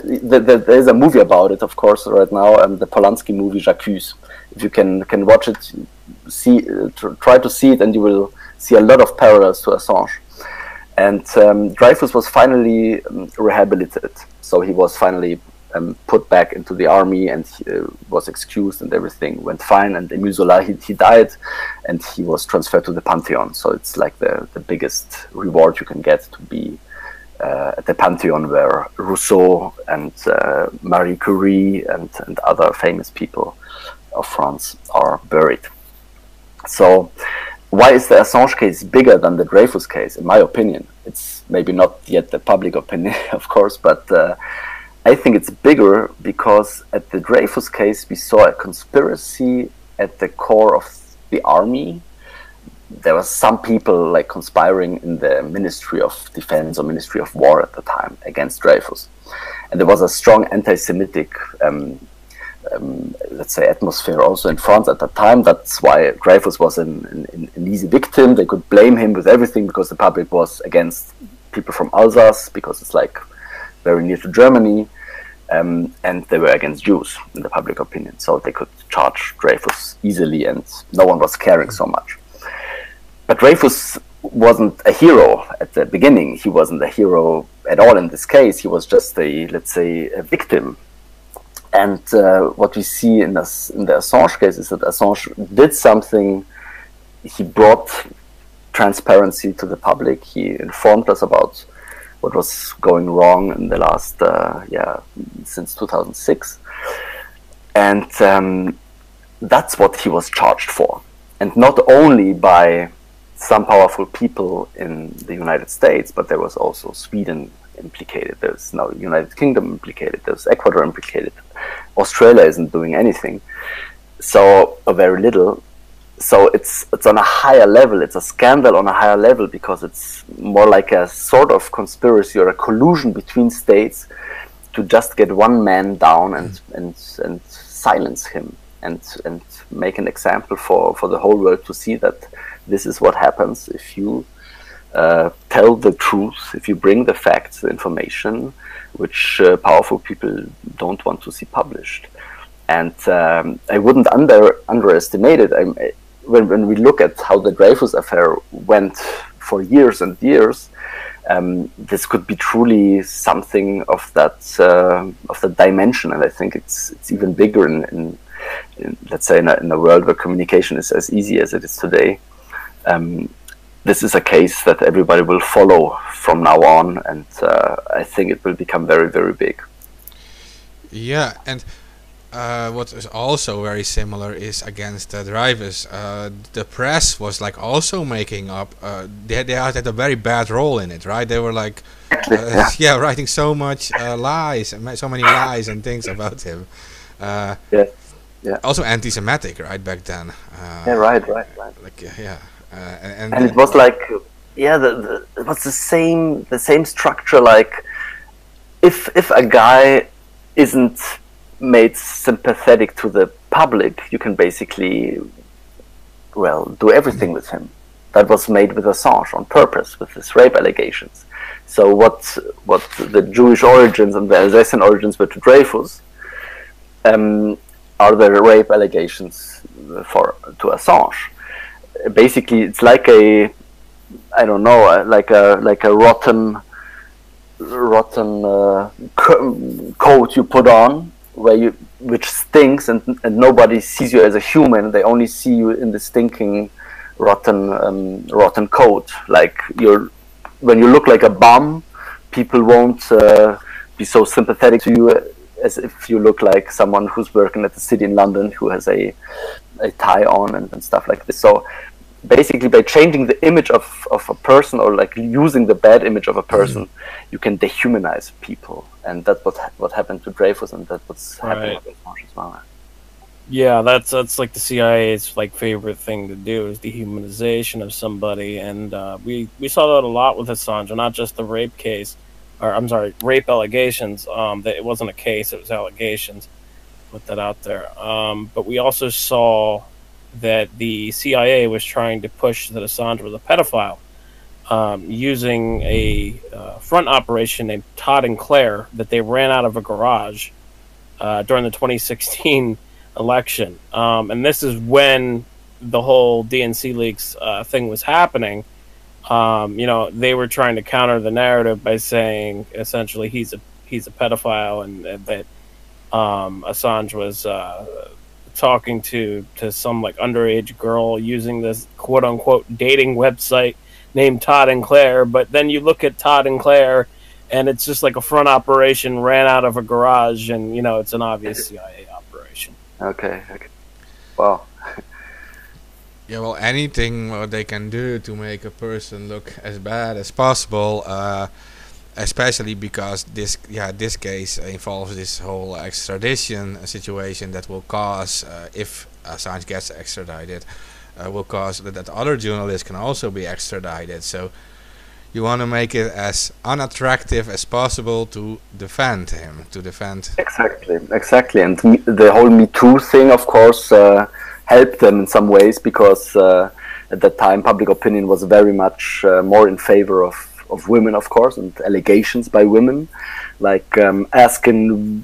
there's a movie about it, of course, right now, the Polanski movie J'accuse. If you can watch it, try to see it, and you will see a lot of parallels to Assange. And Dreyfus was finally rehabilitated, so he was finally put back into the army, and he, was excused, and everything went fine. And Émile Zola, he died, and he was transferred to the Pantheon. So it's like the biggest reward you can get, to be at the Pantheon, where Rousseau and Marie Curie and other famous people of France are buried. So why is the Assange case bigger than the Dreyfus case? In my opinion, it's maybe not yet the public opinion, of course, but I think it's bigger because at the Dreyfus case we saw a conspiracy at the core of the army. There were some people like conspiring in the Ministry of Defense or Ministry of War at the time against Dreyfus, and there was a strong anti-Semitic let's say atmosphere also in France at that time. That's why Dreyfus was an easy victim. They could blame him with everything because the public was against people from Alsace, because it's like very near to Germany, and they were against Jews in the public opinion. So they could charge Dreyfus easily, and no one was caring so much. But Dreyfus wasn't a hero at the beginning. He wasn't a hero at all in this case. He was just let's say, a victim. And what we see in the Assange case is that Assange did something. He brought transparency to the public. He informed us about what was going wrong in the last, since 2006. And that's what he was charged for. And not only by some powerful people in the United States, but there was also Sweden implicated. There's now United Kingdom implicated. There's Ecuador implicated. Australia isn't doing anything, so or very little. So it's on a higher level. It's a scandal on a higher level because it's more like a sort of conspiracy or a collusion between states to just get one man down and silence him and make an example for the whole world to see that this is what happens if you tell the truth, if you bring the facts, the information, which powerful people don't want to see published. And I wouldn't underestimate it. When we look at how the Dreyfus affair went for years and years, this could be truly something of that dimension. And I think it's even bigger in let's say in a world where communication is as easy as it is today. This is a case that everybody will follow from now on, and I think it will become very, very big. Yeah, and what is also very similar is against Dreyfus. The press was like also making up. They had a very bad role in it, right? They were like, writing so much lies, so many lies and things about him. Yeah. Also anti-Semitic, right, back then. Right. Like and it was like, it was the same structure. Like, if a guy isn't made sympathetic to the public, you can basically, do everything with him. That was made with Assange on purpose, with his rape allegations. So what the Jewish origins and the Alsatian origins were to Dreyfus, are the rape allegations to Assange. Basically, it's like a, I don't know, like a rotten coat you put on, which stinks, and nobody sees you as a human. They only see you in the stinking rotten coat. Like when you look like a bum, people won't be so sympathetic to you as if you look like someone who's working at the city in London who has a tie on and stuff like this. So basically, by changing the image of a person, or like using the bad image of a person, you can dehumanize people, and that's what happened to Dreyfus, and that's what's happening with Assange as well. Yeah, that's like the CIA's like favorite thing to do, is dehumanization of somebody, and we saw that a lot with Assange, and not just the rape case, or I'm sorry, rape allegations. That it wasn't a case; it was allegations. Put that out there. But we also saw that the CIA was trying to push that Assange was a pedophile, using a front operation named Todd and Claire that they ran out of a garage during the 2016 election. And this is when the whole DNC leaks thing was happening. They were trying to counter the narrative by saying essentially he's a pedophile, and that Assange was talking to some like underage girl using this quote unquote dating website named Todd and Claire. But then you look at Todd and Claire, and it's just like a front operation ran out of a garage, and it's an obvious CIA operation. Okay. Wow. Yeah, well, anything what they can do to make a person look as bad as possible, especially because this case involves this whole extradition situation that will cause, if Assange gets extradited, will cause that other journalists can also be extradited. So you want to make it as unattractive as possible to defend him, Exactly. And the whole Me Too thing, of course, helped them in some ways, because at that time public opinion was very much more in favor of women, of course, and allegations by women, like asking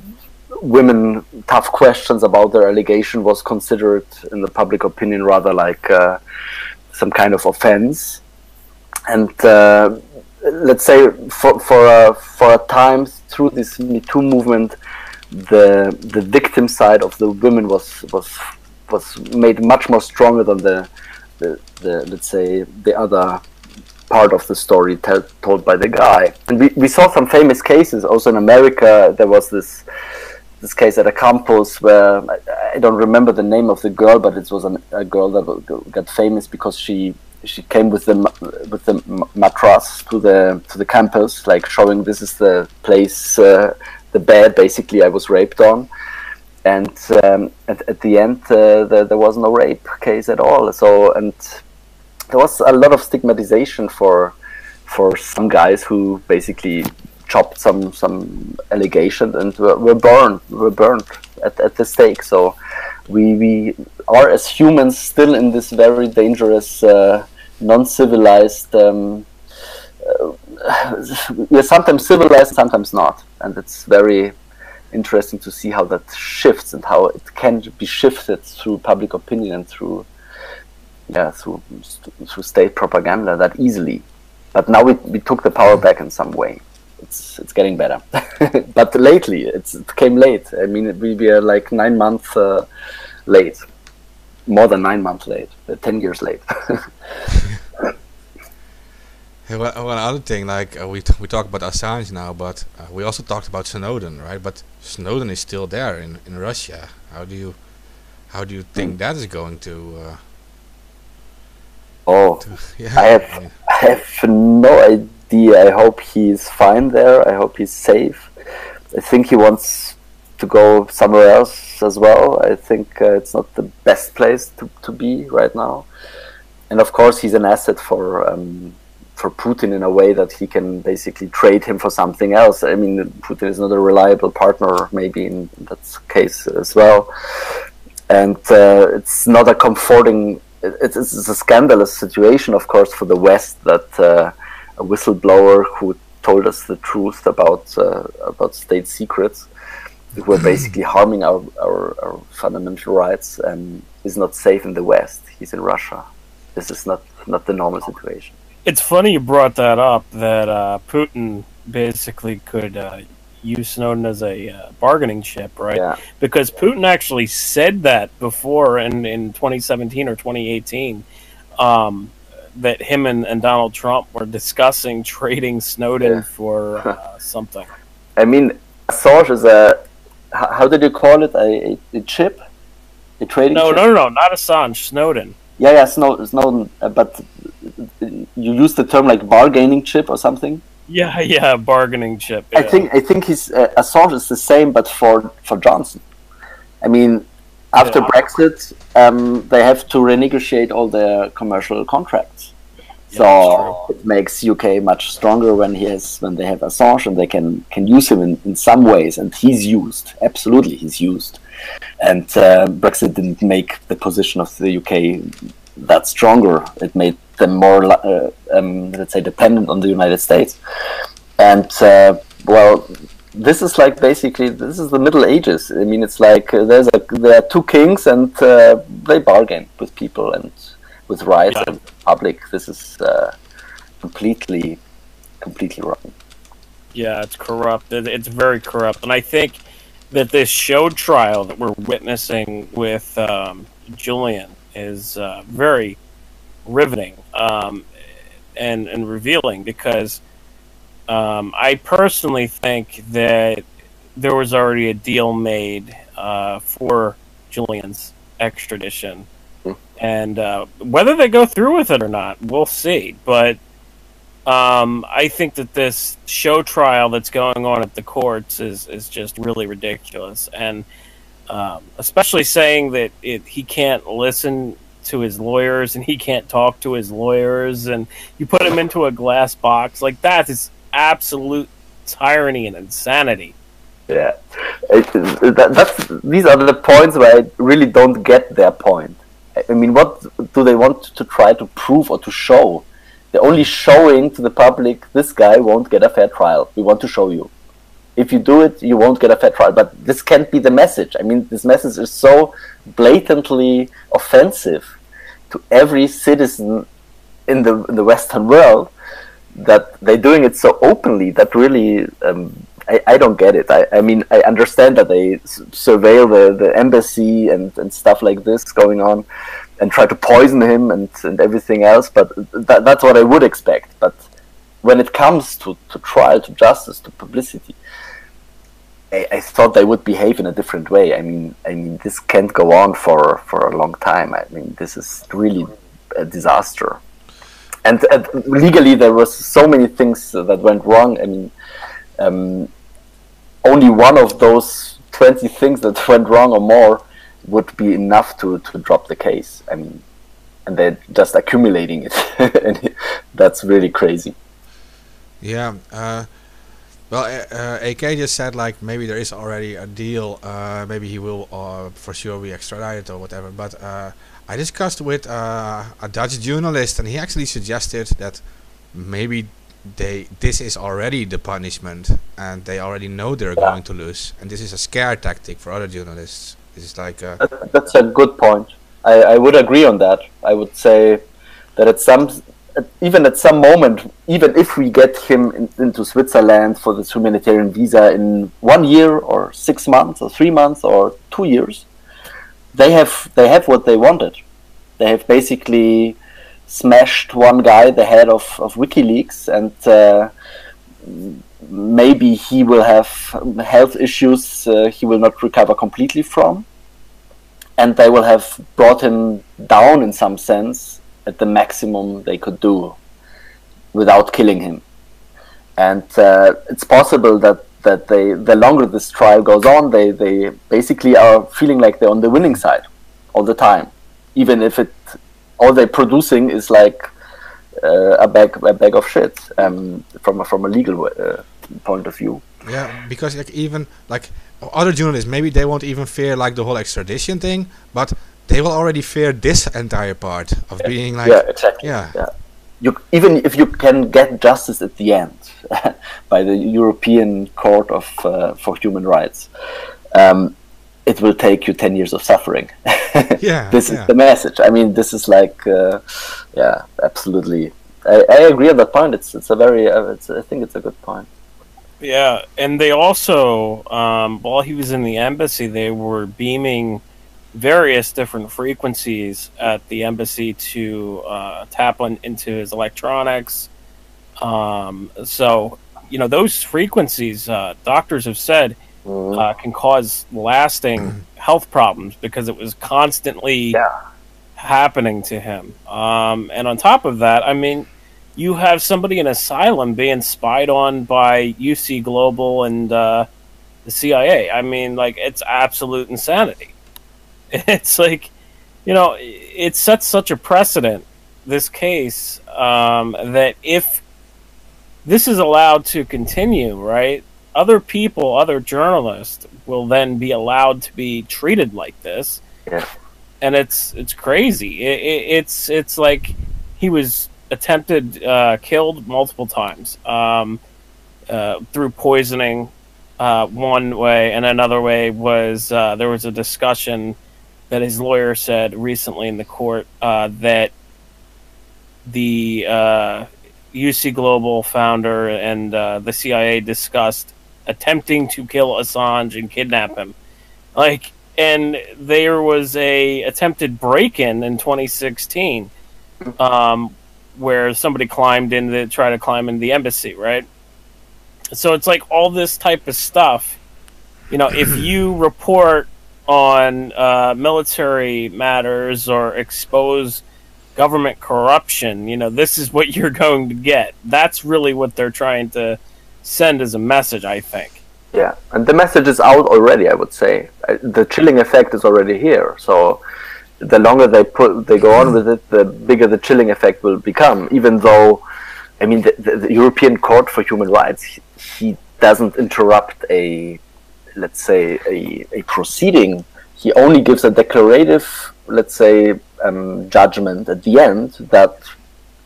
women tough questions about their allegation was considered in the public opinion rather like some kind of offense. And let's say for a time through this Me Too movement, the victim side of the women was made much more stronger than the let's say the other part of the story told by the guy. And we saw some famous cases also in America. There was this case at a campus where I don't remember the name of the girl, but it was a girl that got famous because she came with the mattress to the campus, like showing this is the place, the bed basically I was raped on. And at the end there was no rape case at all. So, and there was a lot of stigmatization for some guys who basically chopped some allegations and were burned at the stake. So we are as humans still in this very dangerous, non-civilized. We're sometimes civilized, sometimes not, and it's very interesting to see how that shifts and how it can be shifted through public opinion and through state propaganda that easily. But now we took the power back in some way. It's getting better. But lately it came late. I mean, we are like 9 months late, more than 9 months late, 10 years late. Hey, well, another thing, like we talk about Assange now, but we also talked about Snowden, right? But Snowden is still there in Russia. How do you think that is going to? I have no idea. I hope he's fine there. I hope he's safe. I think he wants to go somewhere else as well. I think it's not the best place to be right now. And of course, he's an asset for Putin in a way that he can basically trade him for something else. I mean, Putin is not a reliable partner, maybe in that case as well. And it's not a comforting. It's a scandalous situation, of course, for the West that a whistleblower who told us the truth about state secrets, who were basically harming our fundamental rights, is not safe in the West. He's in Russia. This is not the normal situation. It's funny you brought that up, that Putin basically could use Snowden as a bargaining chip, right? Yeah. Because Putin actually said that before in 2017 or 2018, that him and Donald Trump were discussing trading Snowden for something. I mean, Assange is a, how did you call it? A chip? A trading chip? No, not Assange, Snowden. Yeah, Snowden, but you use the term like bargaining chip or something? Yeah, bargaining chip. Yeah. I think he's Assange is the same, but for Johnson. I mean, after Brexit, they have to renegotiate all their commercial contracts. So it makes UK much stronger when they have Assange, and they can use him in some ways, and he's used. Absolutely, he's used. And Brexit didn't make the position of the UK that stronger. It made them more, let's say, dependent on the United States. And well, this is like basically this is the Middle Ages. I mean, it's like there are two kings, and they bargain with people and with rights and public. This is completely wrong. Yeah, it's corrupt. It's very corrupt, and I think that this show trial that we're witnessing with Julian is very riveting and revealing, because I personally think that there was already a deal made for Julian's extradition, and whether they go through with it or not, we'll see. But I think that this show trial that's going on at the courts is just really ridiculous, and especially saying that he can't listen to his lawyers and he can't talk to his lawyers, and you put him into a glass box. Like, that is absolute tyranny and insanity. Yeah, these are the points where I really don't get their point. I mean, what do they want to try to prove or to show? They're only showing to the public, this guy won't get a fair trial. We want to show you. If you do it, you won't get a fair trial. But this can't be the message. I mean, this message is so blatantly offensive to every citizen in the Western world that they're doing it so openly that really, I don't get it. I mean, I understand that they surveil the embassy and stuff like this going on, and try to poison him and everything else, but that's what I would expect. But when it comes to trial, to justice, to publicity, I thought they would behave in a different way. I mean, this can't go on for a long time. I mean, this is really a disaster. And legally, there was so many things that went wrong. I mean, only one of those 20 things that went wrong or more would be enough to drop the case. I mean, and they're just accumulating it. And that's really crazy. Yeah. Well, AK just said, like, maybe there is already a deal. Maybe he will for sure be extradited or whatever. But I discussed with a Dutch journalist, and he actually suggested that maybe this is already the punishment, and they already know they're going to lose, and this is a scare tactic for other journalists. This is like that's a good point. I would agree on that. I would say that at some moment, even if we get him into Switzerland for this humanitarian visa in 1 year or 6 months or 3 months or 2 years, they have what they wanted. They have basically smashed one guy, the head of WikiLeaks, and maybe he will have health issues he will not recover completely from, and they will have brought him down in some sense at the maximum they could do without killing him. And it's possible that the longer this trial goes on, they basically are feeling like they're on the winning side all the time, even if all they're producing is like a bag of shit from a legal point of view. Yeah, because like, even like other journalists, maybe they won't even fear like the whole extradition thing, but they will already fear this entire part of being like, yeah, exactly. Yeah. Even if you can get justice at the end by the European Court of for Human Rights, it will take you 10 years of suffering. Yeah, This is the message. I mean, this is like, yeah, absolutely. I agree on that point. It's a very, I think it's a good point. Yeah, and they also, while he was in the embassy, they were beaming various different frequencies at the embassy to tap into his electronics. So, you know, those frequencies, doctors have said, can cause lasting health problems because it was constantly happening to him. And on top of that, I mean, you have somebody in asylum being spied on by UC Global and the CIA. I mean, like, it's absolute insanity. It's like, you know, it sets such a precedent, this case, that if this is allowed to continue, right, other people, other journalists will then be allowed to be treated like this. Yeah. And it's crazy. It's like he was attempted, killed multiple times through poisoning one way, and another way was there was a discussion that his lawyer said recently in the court that the UC Global founder and the CIA discussed attempting to kill Assange and kidnap him. Like, and there was a attempted break-in in 2016 where somebody tried to climb into the embassy, right? So it's like all this type of stuff. You know, if you report on military matters or expose government corruption, you know, this is what you're going to get. That's really what they're trying to send as a message, I think. Yeah, and the message is out already, I would say. The chilling effect is already here. So the longer they go on with it, the bigger the chilling effect will become. Even though, I mean, the European Court for Human Rights, he doesn't interrupt let's say, a proceeding. He only gives a declarative, let's say, judgment at the end that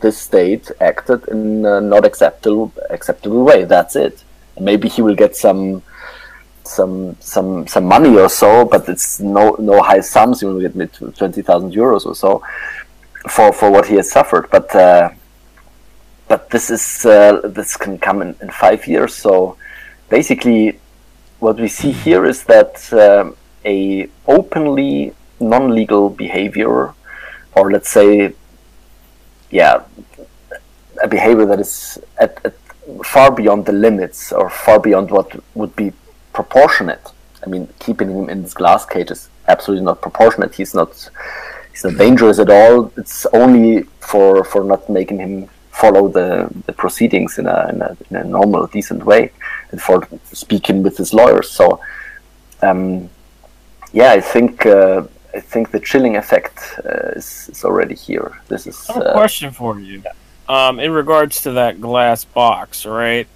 this state acted in a not acceptable way. That's it. And maybe he will get some money or so, but it's no high sums. He will get maybe 20,000 euros or so for what he has suffered. But this can come in 5 years. So basically, what we see here is that a openly non-legal behavior, or let's say, a behavior that is at far beyond the limits or far beyond what would be proportionate. I mean, keeping him in this glass cage is absolutely not proportionate. He's not dangerous at all. It's only for not making him follow the proceedings in a normal, decent way, and for speaking with his lawyers. So, I think the chilling effect is already here. This is I have a question for you. In regards to that glass box, right?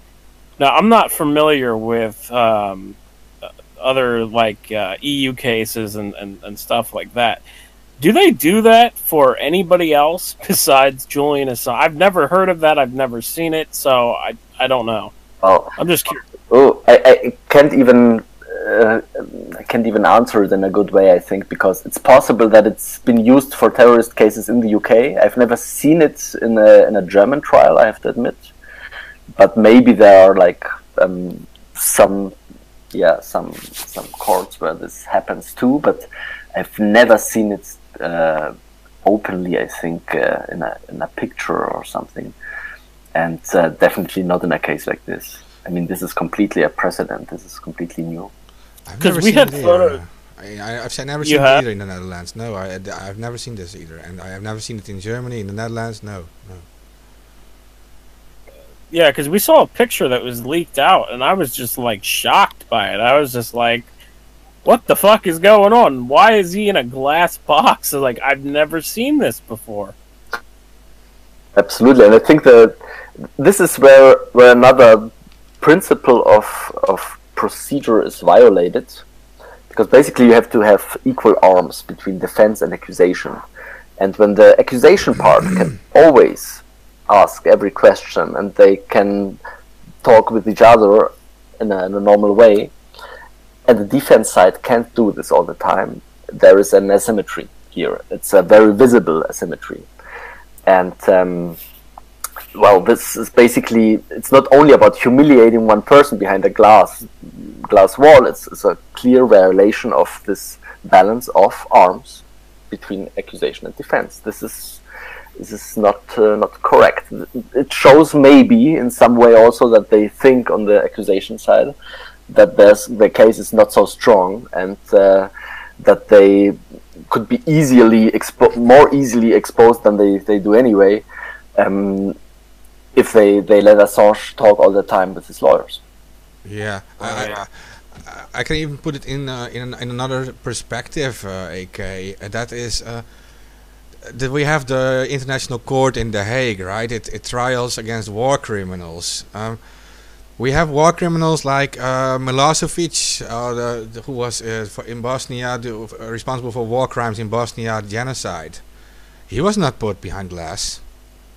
Now, I'm not familiar with other like EU cases and stuff like that. Do they do that for anybody else besides Julian Assange? I've never heard of that. I've never seen it, so I don't know. Oh, I'm just curious. Oh, I can't even answer it in a good way, I think, because it's possible that it's been used for terrorist cases in the UK. I've never seen it in a German trial, I have to admit. But maybe there are like some courts where this happens too. But I've never seen it openly. I think in a picture or something, and definitely not in a case like this. I mean, this is completely a precedent. This is completely new. Because we had photos. I've never seen it either in the Netherlands. No, I've never seen this either, and I have never seen it in Germany. In the Netherlands, no. Yeah, because we saw a picture that was leaked out, and I was just like shocked by it. I was just like, "What the fuck is going on? Why is he in a glass box?" Like, I've never seen this before. Absolutely, and I think that this is where another principle of procedure is violated, because basically you have to have equal arms between defense and accusation, and when the accusation part can always ask every question and they can talk with each other in a normal way, and the defense side can't do this all the time. There is an asymmetry here. It's a very visible asymmetry. And well, this is basically, it's not only about humiliating one person behind a glass wall, it's a clear violation of this balance of arms between accusation and defense. This is not correct. It shows maybe in some way also that they think on the accusation side that the case is not so strong, and that they could be more easily exposed than they do anyway, if they let Assange talk all the time with his lawyers. Yeah, I can even put it in another perspective, AK. That is that we have the International Court in The Hague, right? It trials against war criminals. We have war criminals like Miloszewicz, who was in Bosnia, responsible for war crimes in Bosnia, genocide. He was not put behind glass.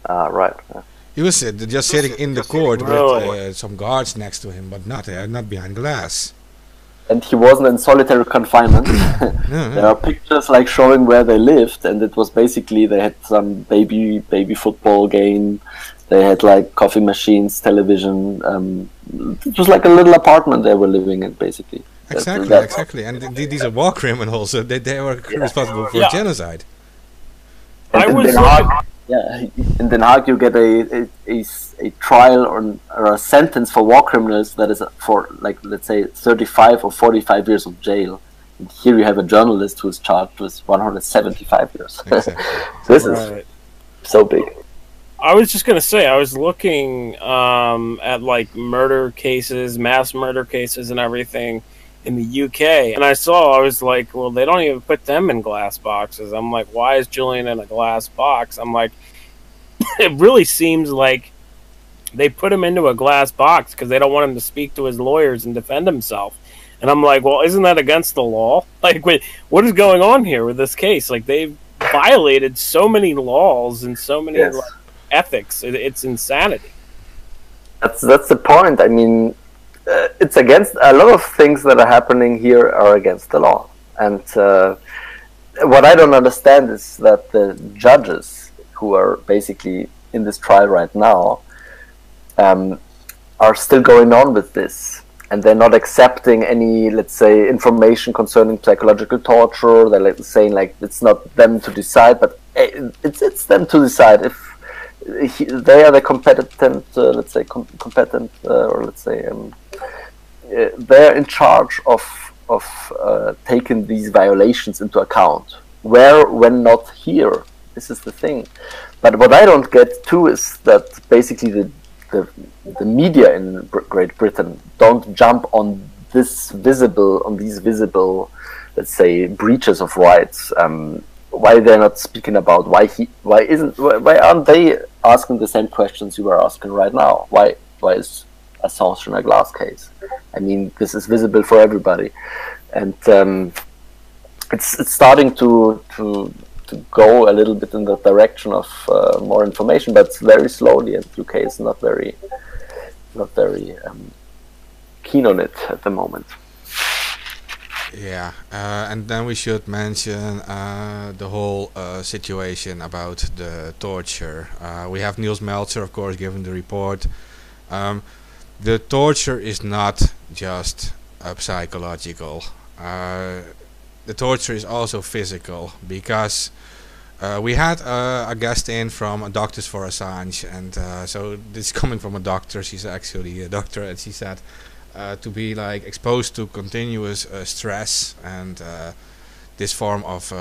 Right. He was just sitting in the court with some guards next to him, but not behind glass. And he wasn't in solitary confinement. There are pictures like showing where they lived, and it was basically they had some baby football game. They had like coffee machines, television. It was like a little apartment they were living in, basically. Exactly. And these are war criminals. So they were responsible for genocide. In Den Haag you get a trial or a sentence for war criminals that is for, like, let's say 35 or 45 years of jail. And here you have a journalist who is charged with 175 years. Exactly. This is so big. I was just going to say, I was looking at like murder cases, mass murder cases and everything in the UK, and I was like, well, they don't even put them in glass boxes. I'm like, why is Julian in a glass box? I'm like, it really seems like they put him into a glass box because they don't want him to speak to his lawyers and defend himself. And I'm like, well, isn't that against the law? Like, wait, what is going on here with this case? Like, they've violated so many laws and so many ethics. It's insanity. That's the point. I mean, it's against a lot of things that are happening here are against the law. And what I don't understand is that the judges who are basically in this trial right now are still going on with this, and they're not accepting any, let's say, information concerning psychological torture. They're like saying like it's not them to decide, but it's them to decide if they are the competent, let's say, or let's say they're in charge of taking these violations into account. Where, when not here? This is the thing. But what I don't get too is that basically the media in Great Britain don't jump on these visible, let's say, breaches of rights. Why they're not speaking about why aren't they asking the same questions you are asking right now? Why is Assange in a glass case? I mean, this is visible for everybody, and it's starting to go a little bit in the direction of more information, but very slowly. And UK is not very keen on it at the moment. Yeah, and then we should mention the whole situation about the torture. We have Niels Meltzer, of course, giving the report. The torture is not just psychological. The torture is also physical, because we had a guest in from Doctors for Assange, and so this is coming from a doctor. She's actually a doctor, and she said to be like exposed to continuous stress and this form of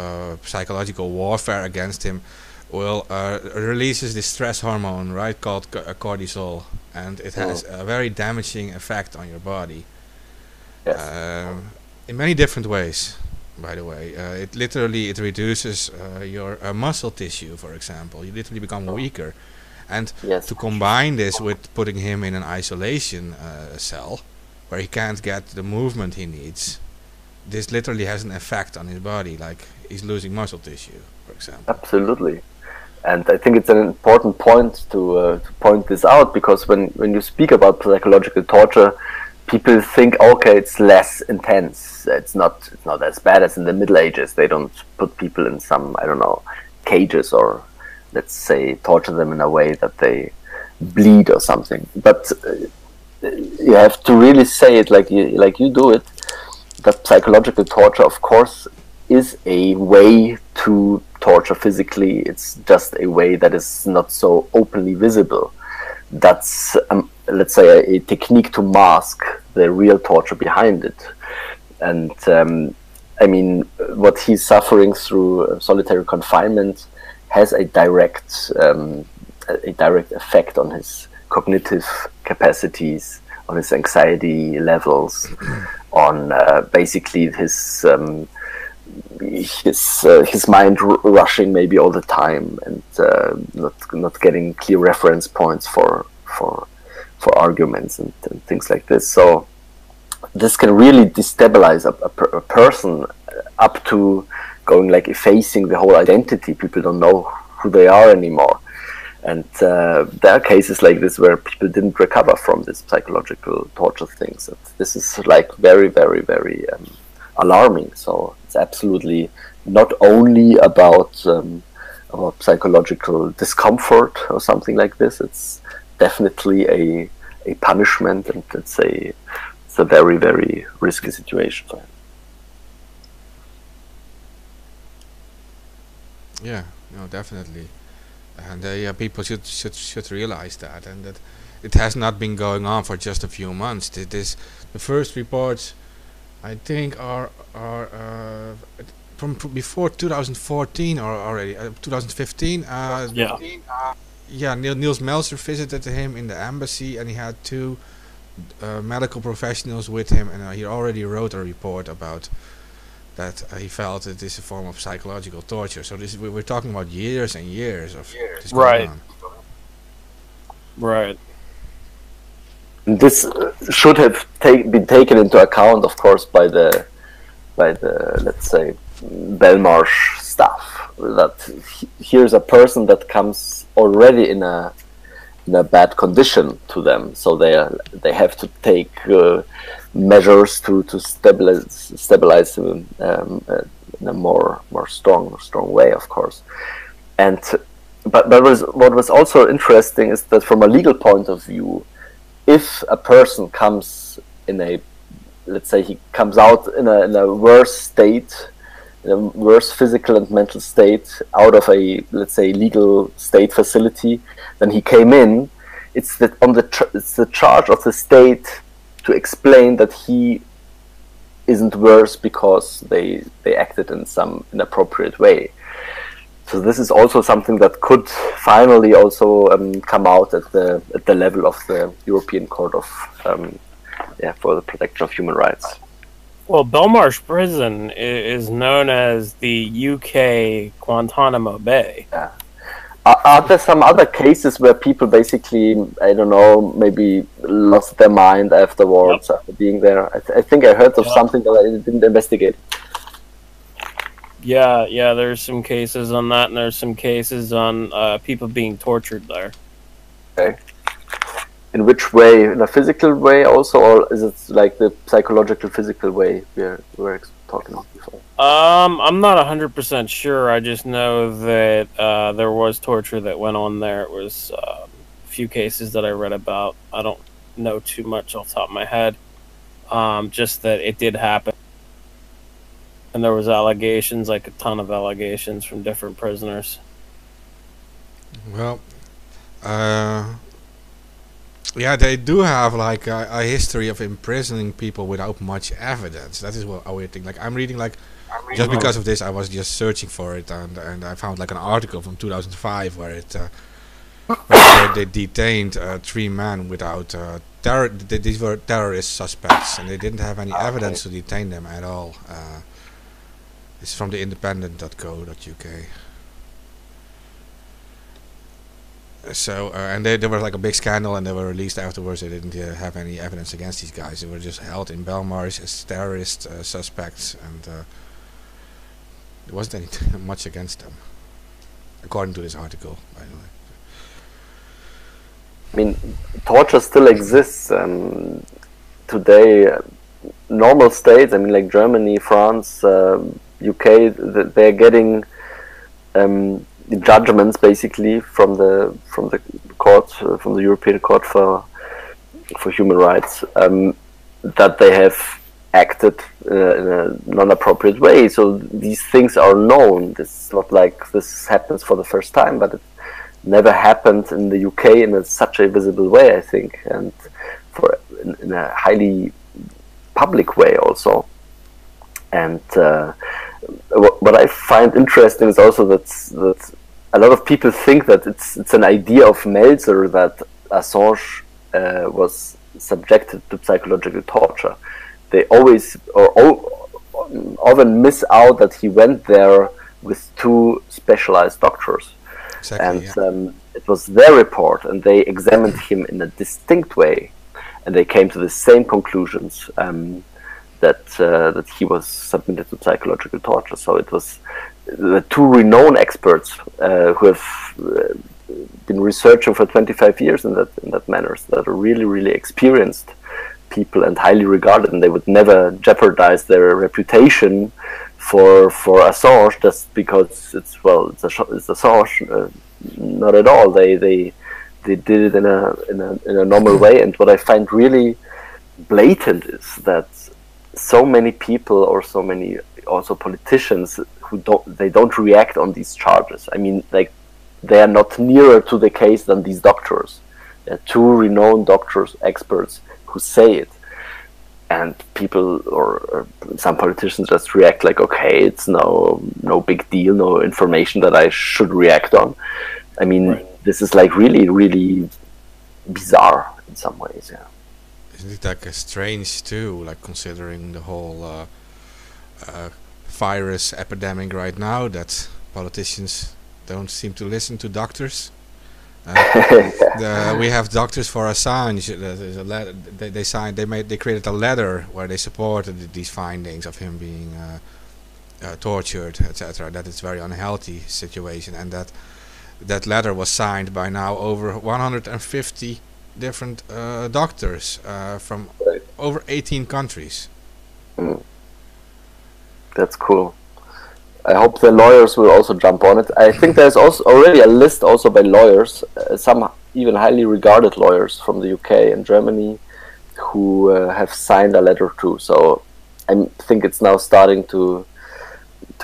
psychological warfare against him will releases this stress hormone, right, called cortisol, and it has a very damaging effect on your body. Yes. In many different ways, by the way. It reduces your muscle tissue, for example. You literally become weaker, and to combine this with putting him in an isolation cell where he can't get the movement he needs, this literally has an effect on his body, like he's losing muscle tissue, for example. Absolutely. And I think it's an important point to point this out, because when you speak about psychological torture, people think, okay, it's less intense. It's not as bad as in the Middle Ages. They don't put people in some, I don't know, cages, or let's say torture them in a way that they bleed or something. But you have to really say it like you do it. That psychological torture, of course, is a way to torture physically. It's just a way that is not so openly visible. That's let's say a technique to mask the real torture behind it. And I mean, what he's suffering through solitary confinement has a direct effect on his cognitive capacities, on his anxiety levels, on basically his mind rushing maybe all the time, and not getting clear reference points for arguments and things like this. So this can really destabilize a person up to going like effacing the whole identity. People don't know who they are anymore. And there are cases like this where people didn't recover from this psychological torture things. And this is like very, very, very alarming. So it's absolutely not only about psychological discomfort or something like this. It's definitely a punishment, and it's a very, very risky situation for him. Yeah, no, definitely. And people should realize that, and that it has not been going on for just a few months. The first reports, I think, are from before 2014 or already 2015. Yeah, Niels Melzer visited him in the embassy, and he had two medical professionals with him, and he already wrote a report about that. He felt it is a form of psychological torture. So we're talking about years and years of this going on. Right. This should have been taken into account, of course, by the let's say Belmarsh staff. That here's a person that comes already in a bad condition to them, so they have to take measures to stabilize him in a more strong way, of course. And but what was also interesting is that from a legal point of view, if a person comes in a, let's say he comes out in a worse state, in a worse physical and mental state, out of a, let's say, legal state facility than he came in, it's the charge of the state to explain that he isn't worse because they acted in some inappropriate way. So this is also something that could finally also come out at the level of the European Court of for the Protection of Human Rights. Well, Belmarsh Prison is known as the UK Guantanamo Bay. Yeah. Are there some other cases where people basically, I don't know, maybe lost their mind afterwards after being there? I think I heard of something that I didn't investigate. Yeah, there's some cases on that, and there's some cases on people being tortured there. Okay. In which way? In a physical way also, or is it like the psychological physical way we were talking about before? I'm not 100% sure. I just know that there was torture that went on there. It was a few cases that I read about. I don't know too much off the top of my head. Just that it did happen. And there was allegations, like a ton of allegations from different prisoners. Well, yeah, they do have like a history of imprisoning people without much evidence. That is what a weird thing. Like I'm reading, like just because of this, I was just searching for it, and I found like an article from 2005 where where they detained 3 men without these were terrorist suspects, and they didn't have any evidence to detain them at all. It's from the independent.co.uk. So and there was like a big scandal, and they were released afterwards. They didn't have any evidence against these guys. They were just held in Belmarsh as terrorist suspects, and there wasn't anything much against them, according to this article, by the way. I mean, torture still exists. today, normal states, I mean, like Germany, France, UK, they're getting judgments basically from the court, from the European Court for Human Rights, that they have acted in a non-appropriate way. So these things are known. It's not like this happens for the first time, but it never happened in the UK in such a visible way, I think, and in a highly public way also. And what I find interesting is also that a lot of people think that it's an idea of Meltzer that Assange was subjected to psychological torture. They always or often miss out that he went there with two specialized doctors. Exactly, and it was their report, and they examined him in a distinct way, and they came to the same conclusions, that he was submitted to psychological torture. So it was the two renowned experts who have been researching for 25 years in that manner, that are really, really experienced people and highly regarded, and they would never jeopardize their reputation for Assange just because it's Assange. Not at all. They did it in a normal way. And what I find really blatant is that so many people, or so many also politicians, who don't react on these charges. I mean, like, they are not nearer to the case than these doctors. They're two renowned doctors, experts, who say it, and people or some politicians just react like, okay, it's no big deal, no information that I should react on. I mean, right. This is like really, really bizarre in some ways. Yeah. Isn't it like strange too, like considering the whole virus epidemic right now, that politicians don't seem to listen to doctors? We have doctors for Assange. There's a letter they signed. They created a letter where they supported these findings of him being tortured, etc. That it's very unhealthy situation, and that letter was signed by now over 150 different doctors from over 18 countries. That's cool. I hope the lawyers will also jump on it. I think there's also already a list also by lawyers, some even highly regarded lawyers from the UK and Germany, who have signed a letter too. So I think it's now starting to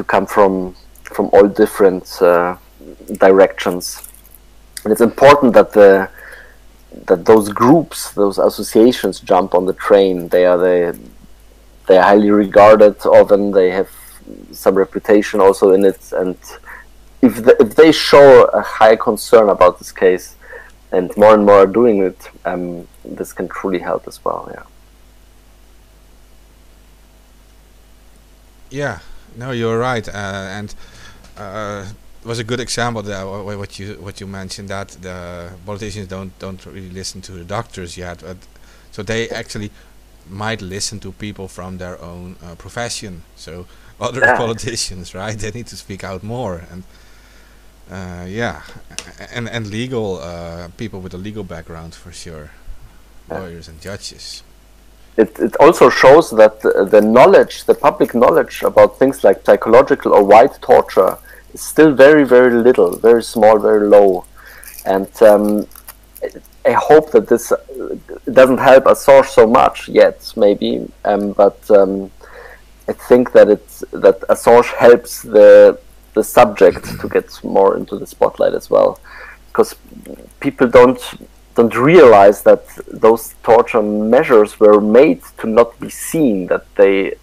come from all different directions, and it's important that those groups, those associations, jump on the train. They are highly regarded. Often they have some reputation also in it, and if they show a high concern about this case, and more are doing it, this can truly help as well. Yeah. Yeah. No, you're right, and it was a good example that what you mentioned, that the politicians don't really listen to the doctors yet, but so they actually might listen to people from their own profession. So other politicians, right? They need to speak out more, and and legal people with a legal background for sure, lawyers and judges. It also shows that the public knowledge about things like psychological or white torture is still very, very little, very small, very low, and I hope that this doesn't help Assange so much yet, maybe, but I think that Assange helps the subject to get more into the spotlight as well, because people don't realize that those torture measures were made to not be seen, that they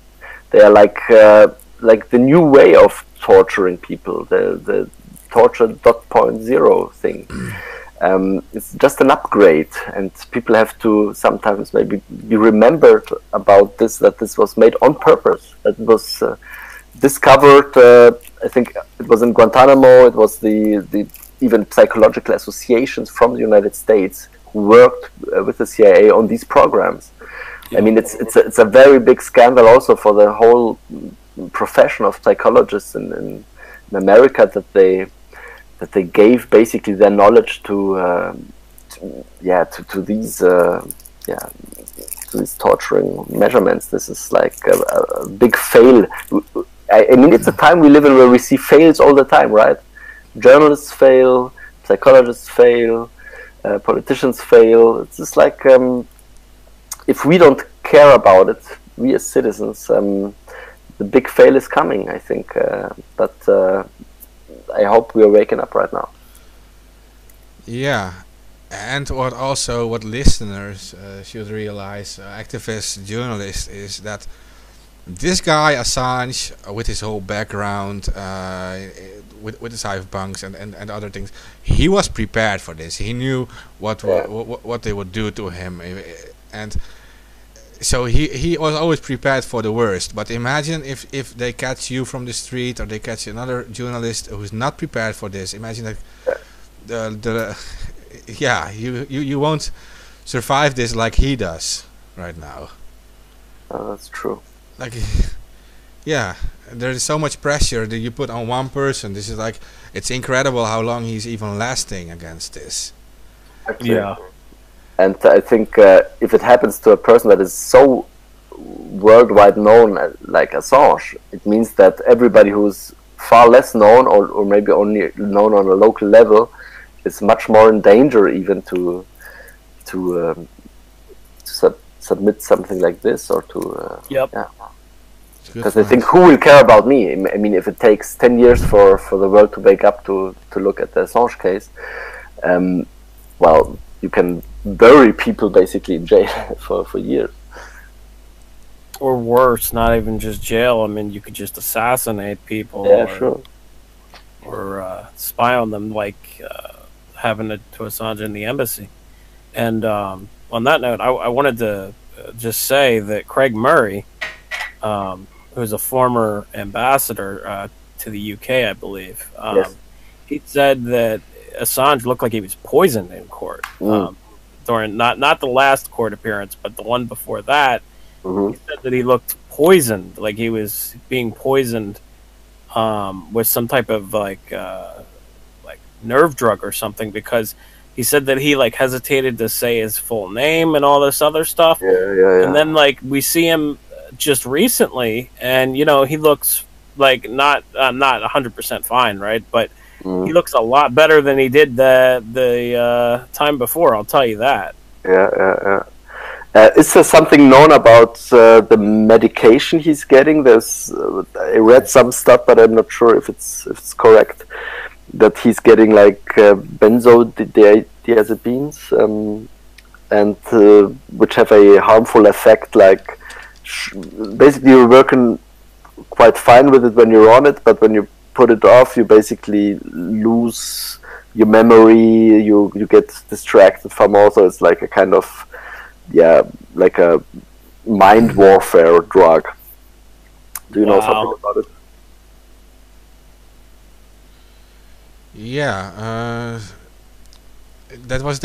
are like the new way of torturing people, the torture 0.0 thing. It's just an upgrade, and people have to sometimes maybe be remembered about this, that this was made on purpose, that it was discovered, I think it was in Guantanamo, it was the even psychological associations from the United States who worked with the CIA on these programs. I mean, it's a very big scandal also for the whole profession of psychologists in America, that they gave basically their knowledge to these to these torturing measurements. This is like a big fail. I mean, it's a time we live in where we see fails all the time, right? Journalists fail, psychologists fail, politicians fail. It's just like if we don't care about it, we as citizens, the big fail is coming, I think. But I hope we are waking up right now. Yeah, and what listeners should realize, activists, journalists, is that this guy Assange, with his whole background, with the cypherpunks and other things, he was prepared for this. He knew what they would do to him, and so he was always prepared for the worst. But imagine if they catch you from the street, or they catch another journalist who's not prepared for this. Imagine that you won't survive this like he does right now. Oh, that's true. Like, yeah, there is so much pressure that you put on one person. This is like, it's incredible how long he's even lasting against this. Yeah. And I think if it happens to a person that is so worldwide known like Assange, it means that everybody who's far less known, or maybe only known on a local level, is much more in danger even to submit something like this, or to because I think, who will care about me? I mean, if it takes 10 years for the world to wake up to look at the Assange case, well, you can bury people basically in jail for years. Or worse, not even just jail. I mean, you could just assassinate people. Yeah, sure. Or spy on them, like having it to Assange in the embassy. And on that note, I wanted to just say that Craig Murray, who's a former ambassador to the UK, I believe, yes. He said that Assange looked like he was poisoned in court during not the last court appearance, but the one before that. Mm-hmm. He said that he looked poisoned, like he was being poisoned with some type of like nerve drug or something, because he said that he like hesitated to say his full name and all this other stuff. Yeah. And then like we see him just recently, and you know, he looks like not 100% fine, right? But he looks a lot better than he did the time before. I'll tell you that. Yeah. Is there something known about the medication he's getting? I read some stuff, but I'm not sure if it's correct, that he's getting like benzodiazepines, and which have a harmful effect. Like basically, you're working quite fine with it when you're on it, but when you put it off, you basically lose your memory. You get distracted from all. So it's like a kind of like a mind warfare drug. Do you know something about it? Yeah, that was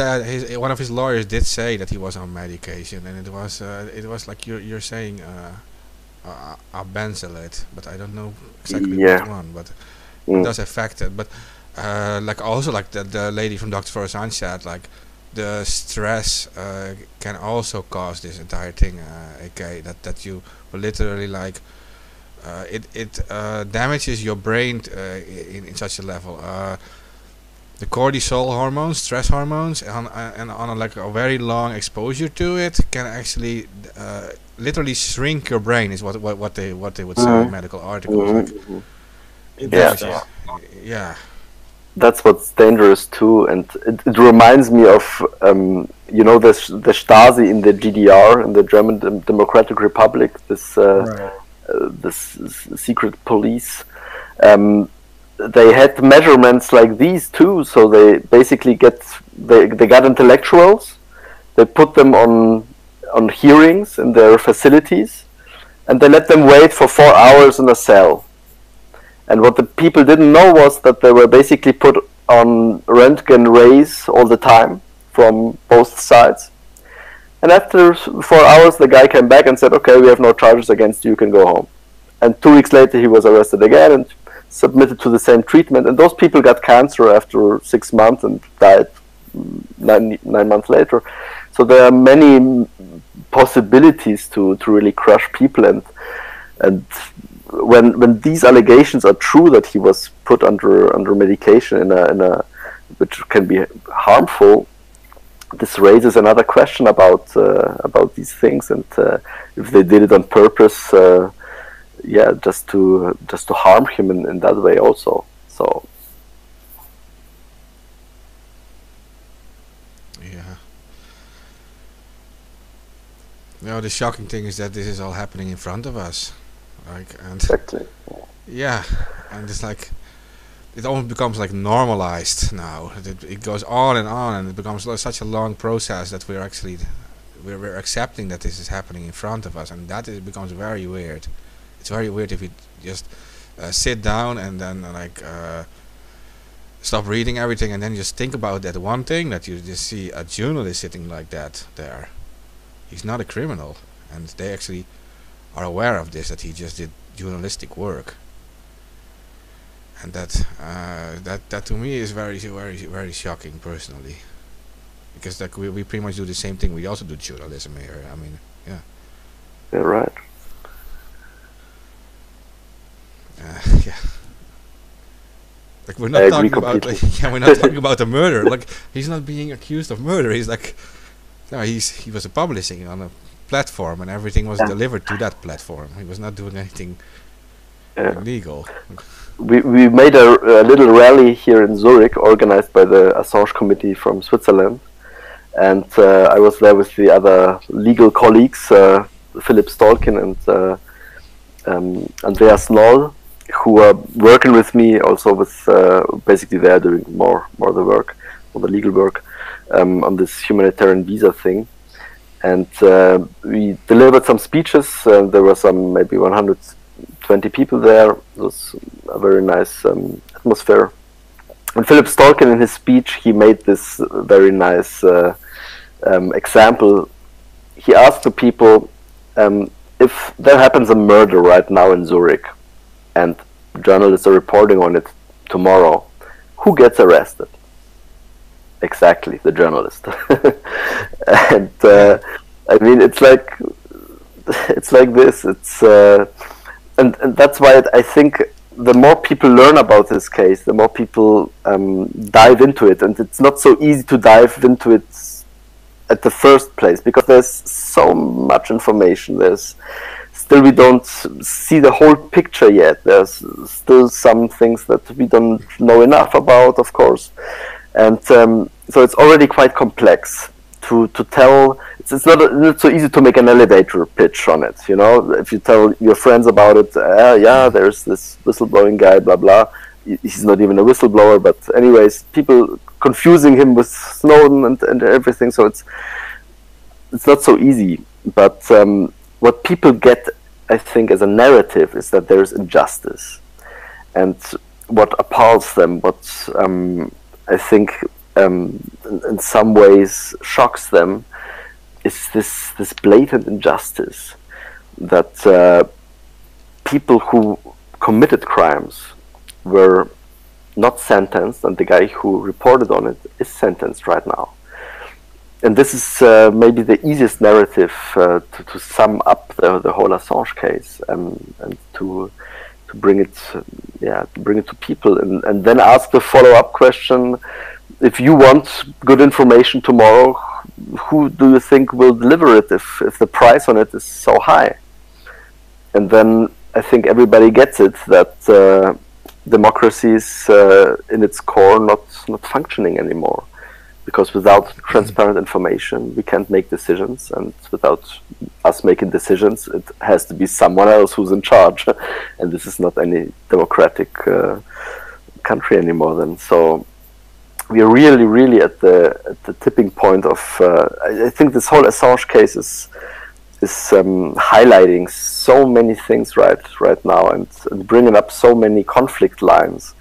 one of his lawyers did say that he was on medication, and it was like you're saying a benzoate, but I don't know exactly which one, but it does affect it. But like also like the lady from Dr. For Assange said, like the stress can also cause this entire thing. Okay, that you literally like it damages your brain in such a level. The cortisol hormones, stress hormones, and on like a very long exposure to it, can actually literally shrink your brain. Is what they would say in medical articles. Yeah. That's what's dangerous too, and it reminds me of the Stasi in the GDR, in the German Democratic Republic. This secret police. They had measurements like these too, so they basically they got intellectuals, they put them on hearings in their facilities, and they let them wait for 4 hours in a cell. And what the people didn't know was that they were basically put on Röntgen rays all the time from both sides. And after 4 hours, the guy came back and said, "Okay, we have no charges against you, you can go home." And 2 weeks later, he was arrested again and submitted to the same treatment. And those people got cancer after 6 months and died 9 months later. So there are many possibilities to really crush people, and when these allegations are true that he was put under medication in a which can be harmful, this raises another question about these things, and if they did it on purpose, just to harm him in that way also. So yeah. The shocking thing is that this is all happening in front of us, and exactly. Yeah, and it's like it almost becomes like normalized now. It goes on, and it becomes such a long process that we're accepting that this is happening in front of us, and that becomes very weird. It's very weird if you just sit down and then stop reading everything and then just think about that one thing, that you just see a journalist sitting like that there. He's not a criminal, and they actually are aware of this, that he just did journalistic work. And that to me is very, very, very shocking personally, because like we pretty much do the same thing. We also do journalism here. I mean, yeah. Yeah, right. Yeah. Like we're not talking about we're not talking about a murder. Like he's not being accused of murder. He's like, no, he was publishing on a platform, and everything was delivered to that platform. He was not doing anything illegal. We made a little rally here in Zurich, organized by the Assange Committee from Switzerland, and I was there with the other legal colleagues, Philip Stolkin and Andreas Noll, who are working with me also with basically they're doing more of the work, more the legal work on this humanitarian visa thing, and we delivered some speeches. There were some maybe 120 people there. It was a very nice atmosphere. And Philip Stolkin, in his speech, he made this very nice example. He asked the people, if there happens a murder right now in Zurich and journalists are reporting on it tomorrow, who gets arrested? Exactly, the journalist. And I mean, it's like this. It's and that's why I think the more people learn about this case, the more people dive into it, and it's not so easy to dive into it at the first place, because there's so much information. There's still, we don't see the whole picture yet. There's still some things that we don't know enough about, of course, and so it's already quite complex to tell. It's not so easy to make an elevator pitch on it, you know. If you tell your friends about it, there's this whistleblowing guy, blah blah. He's not even a whistleblower, but anyways, people confusing him with Snowden and everything. So it's not so easy. But what people get, I think, as a narrative is that there's injustice, and what appalls them, what I think in some ways shocks them, is this blatant injustice that people who committed crimes were not sentenced, and the guy who reported on it is sentenced right now. And this is maybe the easiest narrative to sum up the whole Assange case, and to bring it to people, and then ask the follow-up question: if you want good information tomorrow, who do you think will deliver it if the price on it is so high? And then I think everybody gets it that democracy is in its core not functioning anymore, because without transparent information we can't make decisions, and without us making decisions it has to be someone else who's in charge, and this is not any democratic country anymore then. So we are really at the tipping point of I think this whole Assange case is highlighting so many things right now, and bringing up so many conflict lines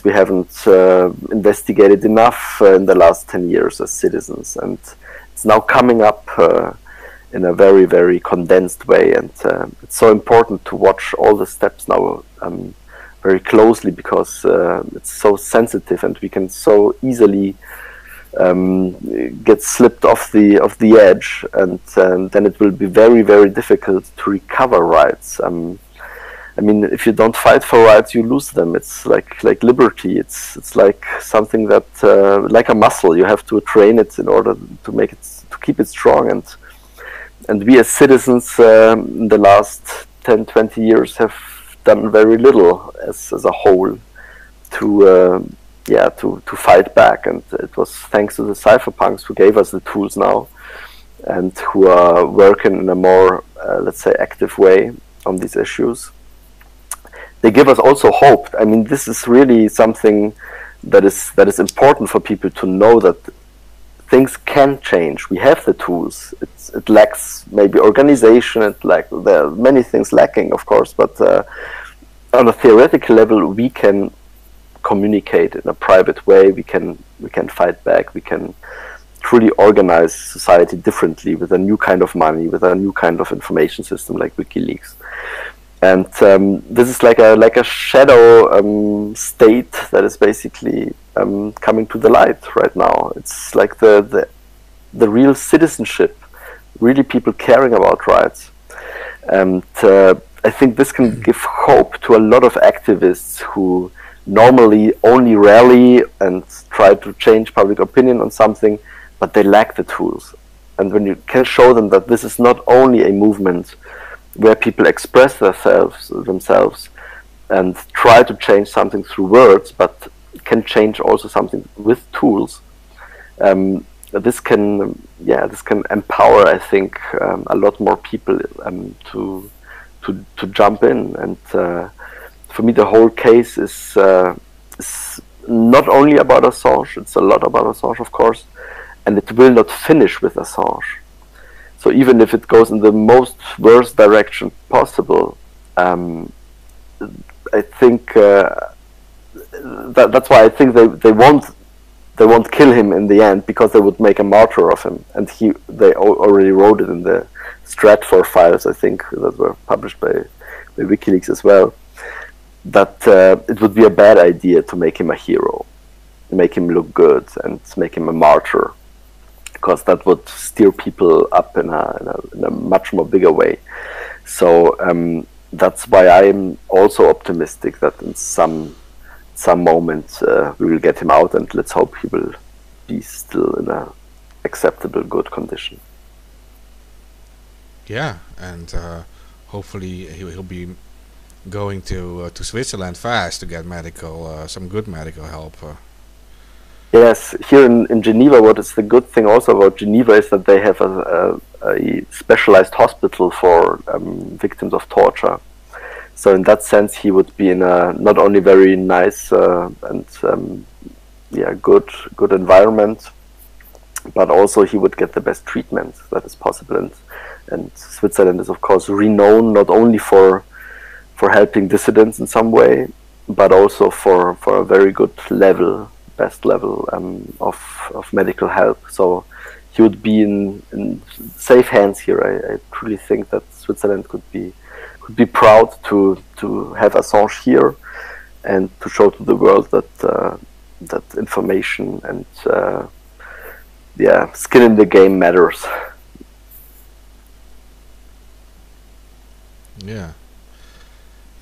we haven't investigated enough in the last 10 years as citizens, and it's now coming up in a very, very condensed way, and it's so important to watch all the steps now very closely, because it's so sensitive, and we can so easily gets slipped off the edge, and then it will be very, very difficult to recover rights. I mean, if you don't fight for rights, you lose them. It's like liberty. It's like something that like a muscle. You have to train it in order to keep it strong. And we as citizens in the last 10, 20 years have done very little as a whole to fight back, and it was thanks to the cypherpunks who gave us the tools now, and who are working in a more let's say active way on these issues. They give us also hope. I mean, this is really something that is important for people to know, that things can change. We have the tools. It lacks maybe organization. There are many things lacking, of course, but on a theoretical level, we can communicate in a private way. We can fight back. We can truly organize society differently with a new kind of money, with a new kind of information system like WikiLeaks. And this is like a shadow state that is basically coming to the light right now. It's like the real citizenship, really people caring about rights. And I think this can give hope to a lot of activists who normally only rally and try to change public opinion on something, but they lack the tools. And when you can show them that this is not only a movement where people express themselves and try to change something through words, but can change also something with tools, this can empower, I think, a lot more people to jump in. And for me, the whole case is not only about Assange. It's a lot about Assange, of course, and it will not finish with Assange. So even if it goes in the most worst direction possible, I think that's why I think they won't kill him in the end, because they would make a martyr of him. And they already wrote it in the Stratfor files, I think, that were published by WikiLeaks as well, that it would be a bad idea to make him a hero, make him look good, and make him a martyr, because that would steer people up in a much more bigger way. So that's why I'm also optimistic that in some moment we will get him out, and let's hope he will be still in a acceptable, good condition. Yeah, and hopefully he'll be going to Switzerland fast to get some good medical help. Yes, here in Geneva, what is the good thing also about Geneva is that they have a specialized hospital for victims of torture. So in that sense, he would be in a not only very nice and good environment, but also he would get the best treatment that is possible. And Switzerland is, of course, renowned not only for helping dissidents in some way, but also for a very good level, best level of medical help. So he would be in safe hands here. I truly think that Switzerland could be proud to have Assange here, and to show to the world that information and skin in the game matters.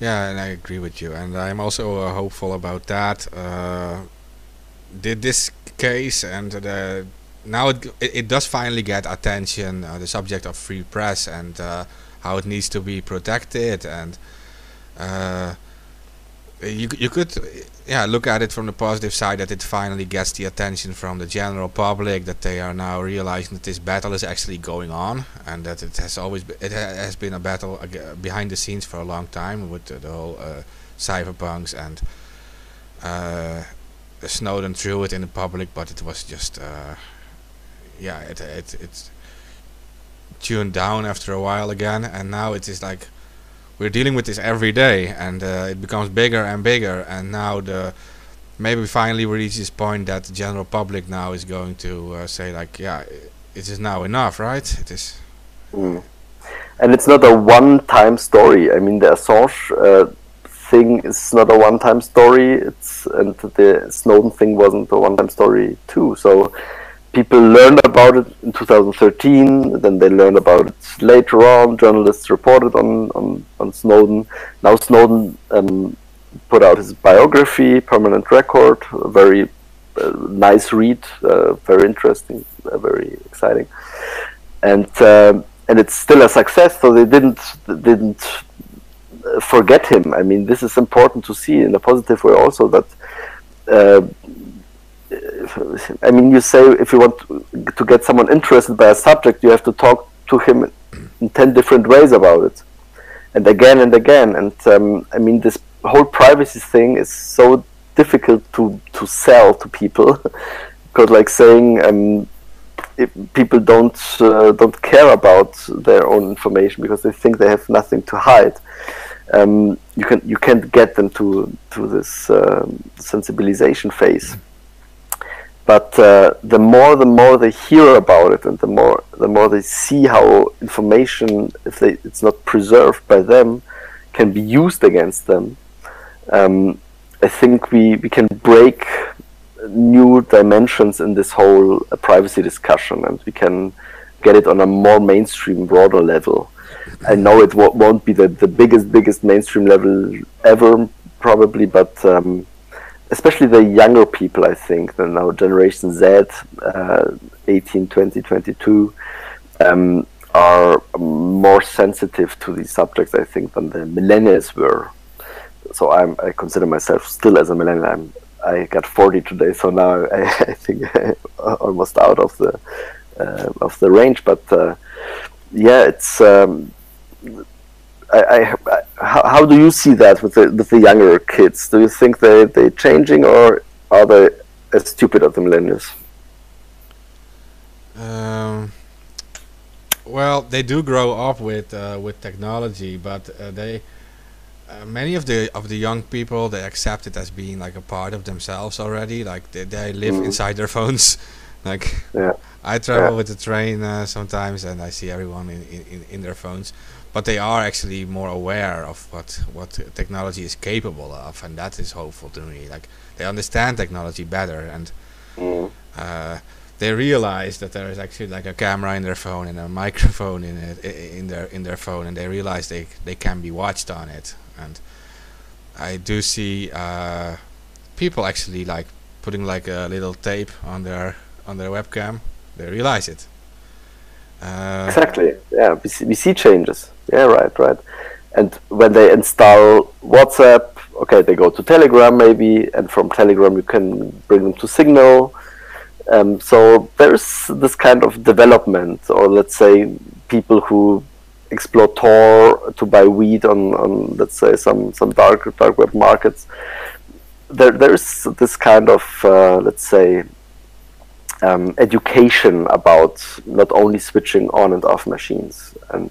Yeah, and I agree with you, and I'm also hopeful about that. This case, and now it does finally get attention, the subject of free press, and how it needs to be protected, and you could look at it from the positive side, that it finally gets the attention from the general public, that they are now realizing that this battle is actually going on, and that it has been a battle behind the scenes for a long time, with the whole cypherpunks, and Snowden threw it in the public, but it was just it's tuned down after a while again, and now it is like we're dealing with this every day, and it becomes bigger and bigger, and now maybe finally we reach this point that the general public now is going to say, like, it is now enough, right? It is. And it's not a one-time story. I mean, the Assange thing is not a one-time story. And the Snowden thing wasn't a one-time story too. So people learned about it in 2013, then they learned about it later on. Journalists reported on Snowden. Now Snowden put out his biography, Permanent Record, a very nice read, very interesting, very exciting, and it's still a success. So they didn't forget him. I mean, this is important to see in a positive way also, that I mean, you say if you want to get someone interested by a subject, you have to talk to him in 10 different ways about it, and again and again. And I mean, this whole privacy thing is so difficult to sell to people, because, like, saying if people don't care about their own information because they think they have nothing to hide. You can't get them to this sensibilization phase. But the more they hear about it, and the more they see how information, if it's not preserved by them, can be used against them, I think we can break new dimensions in this whole privacy discussion, and we can get it on a more mainstream, broader level. I know it won't be the biggest mainstream level ever, probably, but especially the younger people, I think, the now Generation Z, 18, 20, 22, are more sensitive to these subjects, I think, than the millennials were. So I consider myself still as a millennial. I got 40 today, so now I think I'm almost out of the range. But yeah, it's how do you see that with the younger kids? Do you think they're changing, or are they as stupid as the millennials? Well, they do grow up with technology, but they many of the young people, they accept it as being like a part of themselves already. Like they live inside their phones. Like I travel with the train sometimes, and I see everyone in their phones. But they are actually more aware of what technology is capable of, and that is hopeful to me. Like they understand technology better, and they realize that there is actually like a camera in their phone and a microphone in their phone, and they realize they can be watched on it. And I do see people actually like putting like a little tape on their webcam. They realize it. Exactly. Yeah, we see changes. Yeah, right. And when they install WhatsApp, okay, they go to Telegram maybe, and from Telegram you can bring them to Signal. So there's this kind of development, or let's say people who explore Tor to buy weed on let's say some dark web markets. There's this kind of let's say education about not only switching on and off machines, and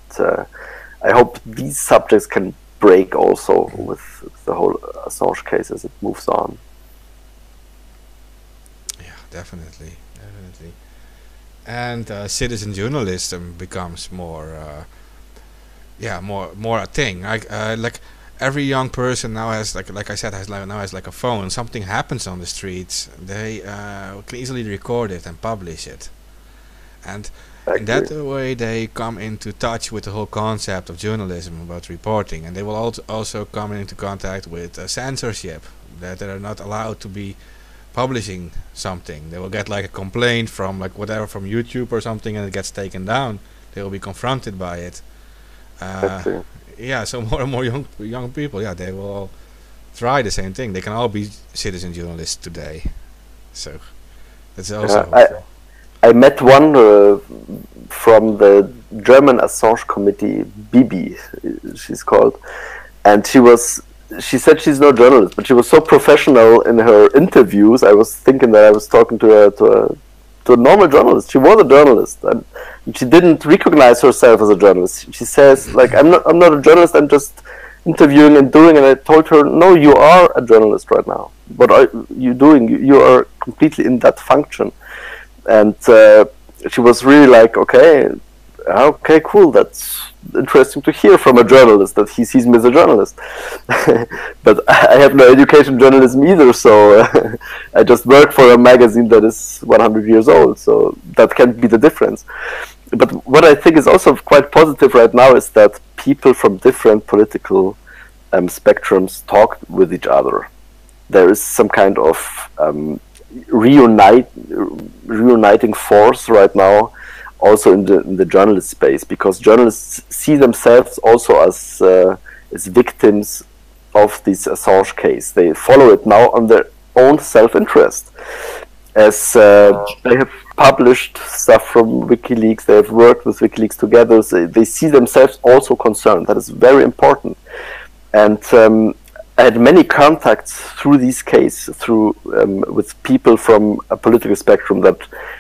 I hope these subjects can break also with the whole Assange case as it moves on. Yeah, definitely. And citizen journalism becomes more a thing. Like every young person now has like I said has like a phone. Something happens on the streets, they can easily record it and publish it, and in that way they come into touch with the whole concept of journalism, about reporting, and they will also come into contact with censorship, that they are not allowed to be publishing something. They will get like a complaint from like whatever, from YouTube or something, and it gets taken down. They will be confronted by it. Yeah, so more and more young people, they will all try the same thing. They can all be citizen journalists today. So that's also I met one from the German Assange committee, Bibi, she's called, and she said she's no journalist, but she was so professional in her interviews. I was thinking that I was talking to a normal journalist. She was a journalist, and she didn't recognize herself as a journalist. She says, like, I'm not a journalist, I'm just interviewing and doing. And I told her, no, you are a journalist right now. What are you doing? You are completely in that function. And she was really like, okay, cool, that's interesting to hear from a journalist that he sees me as a journalist. But I have no education in journalism either, so I just work for a magazine that is 100 years old, so that can be the difference. But what I think is also quite positive right now is that people from different political spectrums talk with each other. There is some kind of reuniting force right now, also in the journalist space, because journalists see themselves also as victims of this Assange case. They follow it now on their own self-interest, as they have published stuff from WikiLeaks, they have worked with WikiLeaks together, so they see themselves also concerned. That is very important. And I had many contacts through these cases, with people from a political spectrum that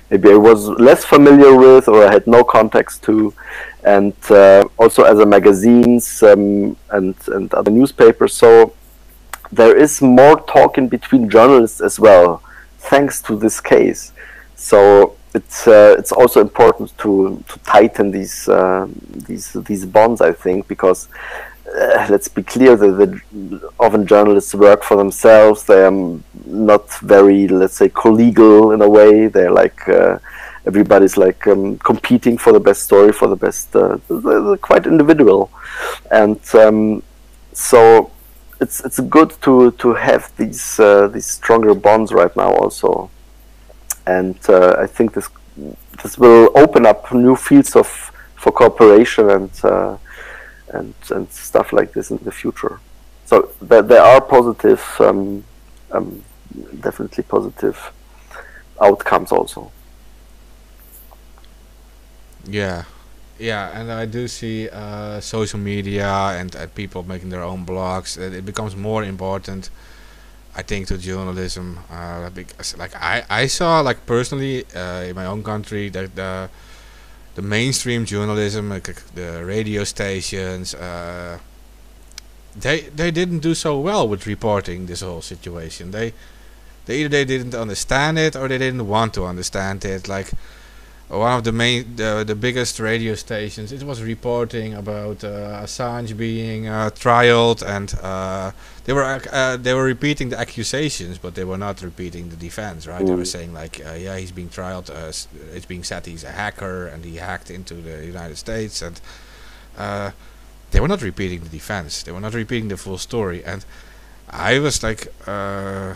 maybe I was less familiar with or I had no contacts to, and also other magazines and other newspapers. So there is more talking between journalists as well, thanks to this case. So it's also important to tighten these bonds, I think, because let's be clear that often journalists work for themselves. They are not very, let's say, collegial in a way. They're like everybody's like competing for the best story, for the best. They're quite individual, and so it's good to have these stronger bonds right now also. And I think this will open up new fields for cooperation and stuff like this in the future. So there are positive, definitely positive outcomes also. Yeah, and I do see social media and people making their own blogs. It becomes more important, I think, to journalism, because like I saw, like personally in my own country, that the mainstream journalism, like the radio stations, they didn't do so well with reporting this whole situation. They either they didn't understand it or they didn't want to understand it. Like one of the biggest radio stations, it was reporting about Assange being trialed, and they were repeating the accusations, but they were not repeating the defense, right? They were saying like, yeah, he's being trialed. It's being said he's a hacker and he hacked into the United States, and they were not repeating the defense. They were not repeating the full story. And I was like, I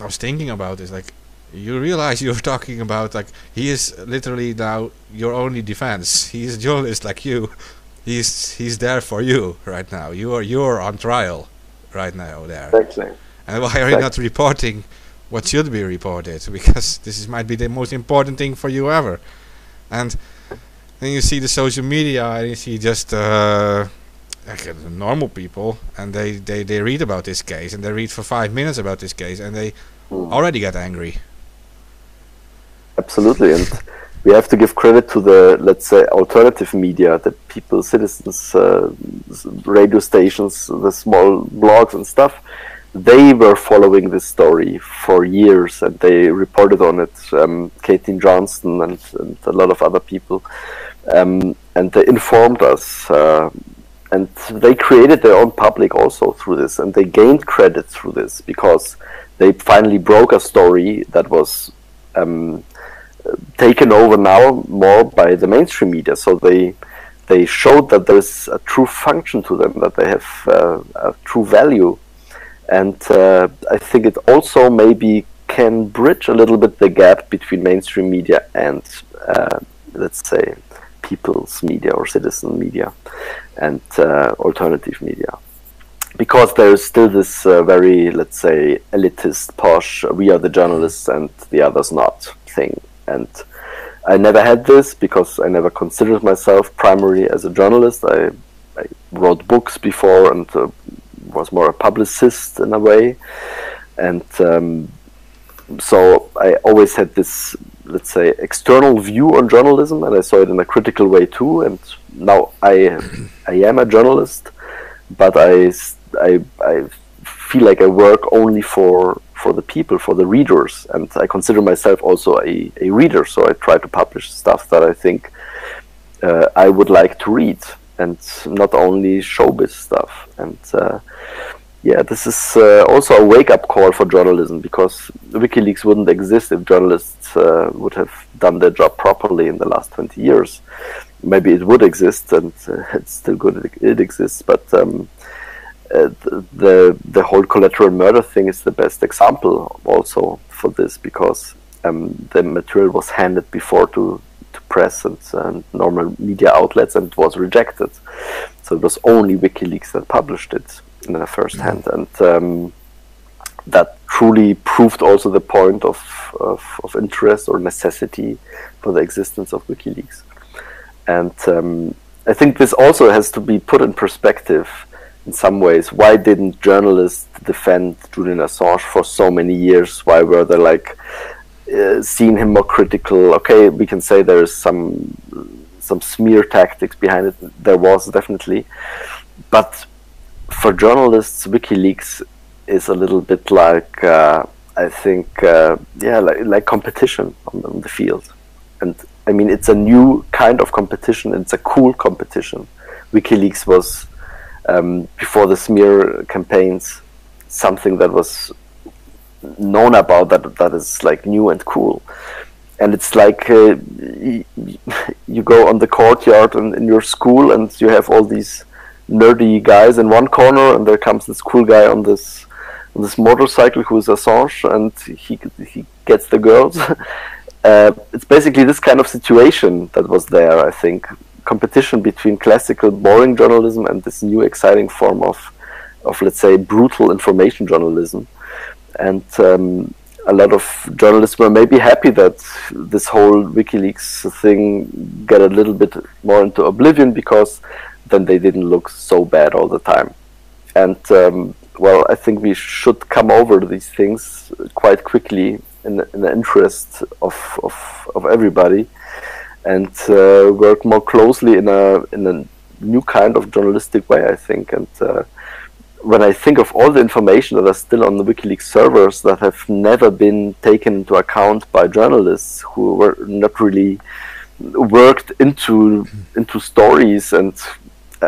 was thinking about this, like, you realize you're talking about, like, he is literally now your only defense. He's a journalist like you. He's there for you right now. You're on trial right now there. Exactly. And why are you not reporting what should be reported? Because this might be the most important thing for you ever. And then you see the social media and you see just like normal people, and they read about this case and they read for 5 minutes about this case and they already get angry. Absolutely, and we have to give credit to the, let's say, alternative media, the people, citizens, radio stations, the small blogs and stuff. They were following this story for years, and they reported on it. Katie Johnston and a lot of other people, and they informed us. And they created their own public also through this, and they gained credit through this because they finally broke a story that was taken over now more by the mainstream media. So they showed that there is a true function to them, that they have a true value, and I think it also maybe can bridge a little bit the gap between mainstream media and let's say people's media or citizen media and alternative media, because there is still this very, let's say, elitist, posh, we are the journalists and the others not thing. And I never had this because I never considered myself primarily as a journalist. I wrote books before and was more a publicist in a way. And so I always had this, let's say, external view on journalism, and I saw it in a critical way too. And now I am a journalist, but I feel like I work only for the people, for the readers, and I consider myself also a reader, so I try to publish stuff that I think I would like to read. and not only showbiz stuff. And yeah, this is also a wake-up call for journalism, because WikiLeaks wouldn't exist if journalists would have done their job properly in the last 20 years. Maybe it would exist, and it's still good it exists, but the whole collateral murder thing is the best example also for this, because the material was handed before to press and normal media outlets, and it was rejected. So it was only WikiLeaks that published it in the first hand, and that truly proved also the point of interest or necessity for the existence of WikiLeaks. And I think this also has to be put in perspective in some ways. Why didn't journalists defend Julian Assange for so many years? Why were they like seeing him more critical? Okay, we can say there is some smear tactics behind it. There was definitely, but for journalists, WikiLeaks is a little bit like I think like competition on the field. And I mean, it's a new kind of competition. It's a cool competition. WikiLeaks was before the smear campaigns something that was known about, that is like new and cool. And it's like you go on the courtyard in your school, and you have all these nerdy guys in one corner, and there comes this cool guy on this motorcycle who is Assange, and he gets the girls. It's basically this kind of situation that was there, I think. Competition between classical boring journalism and this new exciting form of let's say brutal information journalism. And a lot of journalists were maybe happy that this whole WikiLeaks thing got a little bit more into oblivion, because then they didn't look so bad all the time. And well, I think we should come over these things quite quickly in the interest of everybody, and work more closely in a new kind of journalistic way, I think. And when I think of all the information that are still on the WikiLeaks servers that have never been taken into account by journalists who were not really worked into stories, and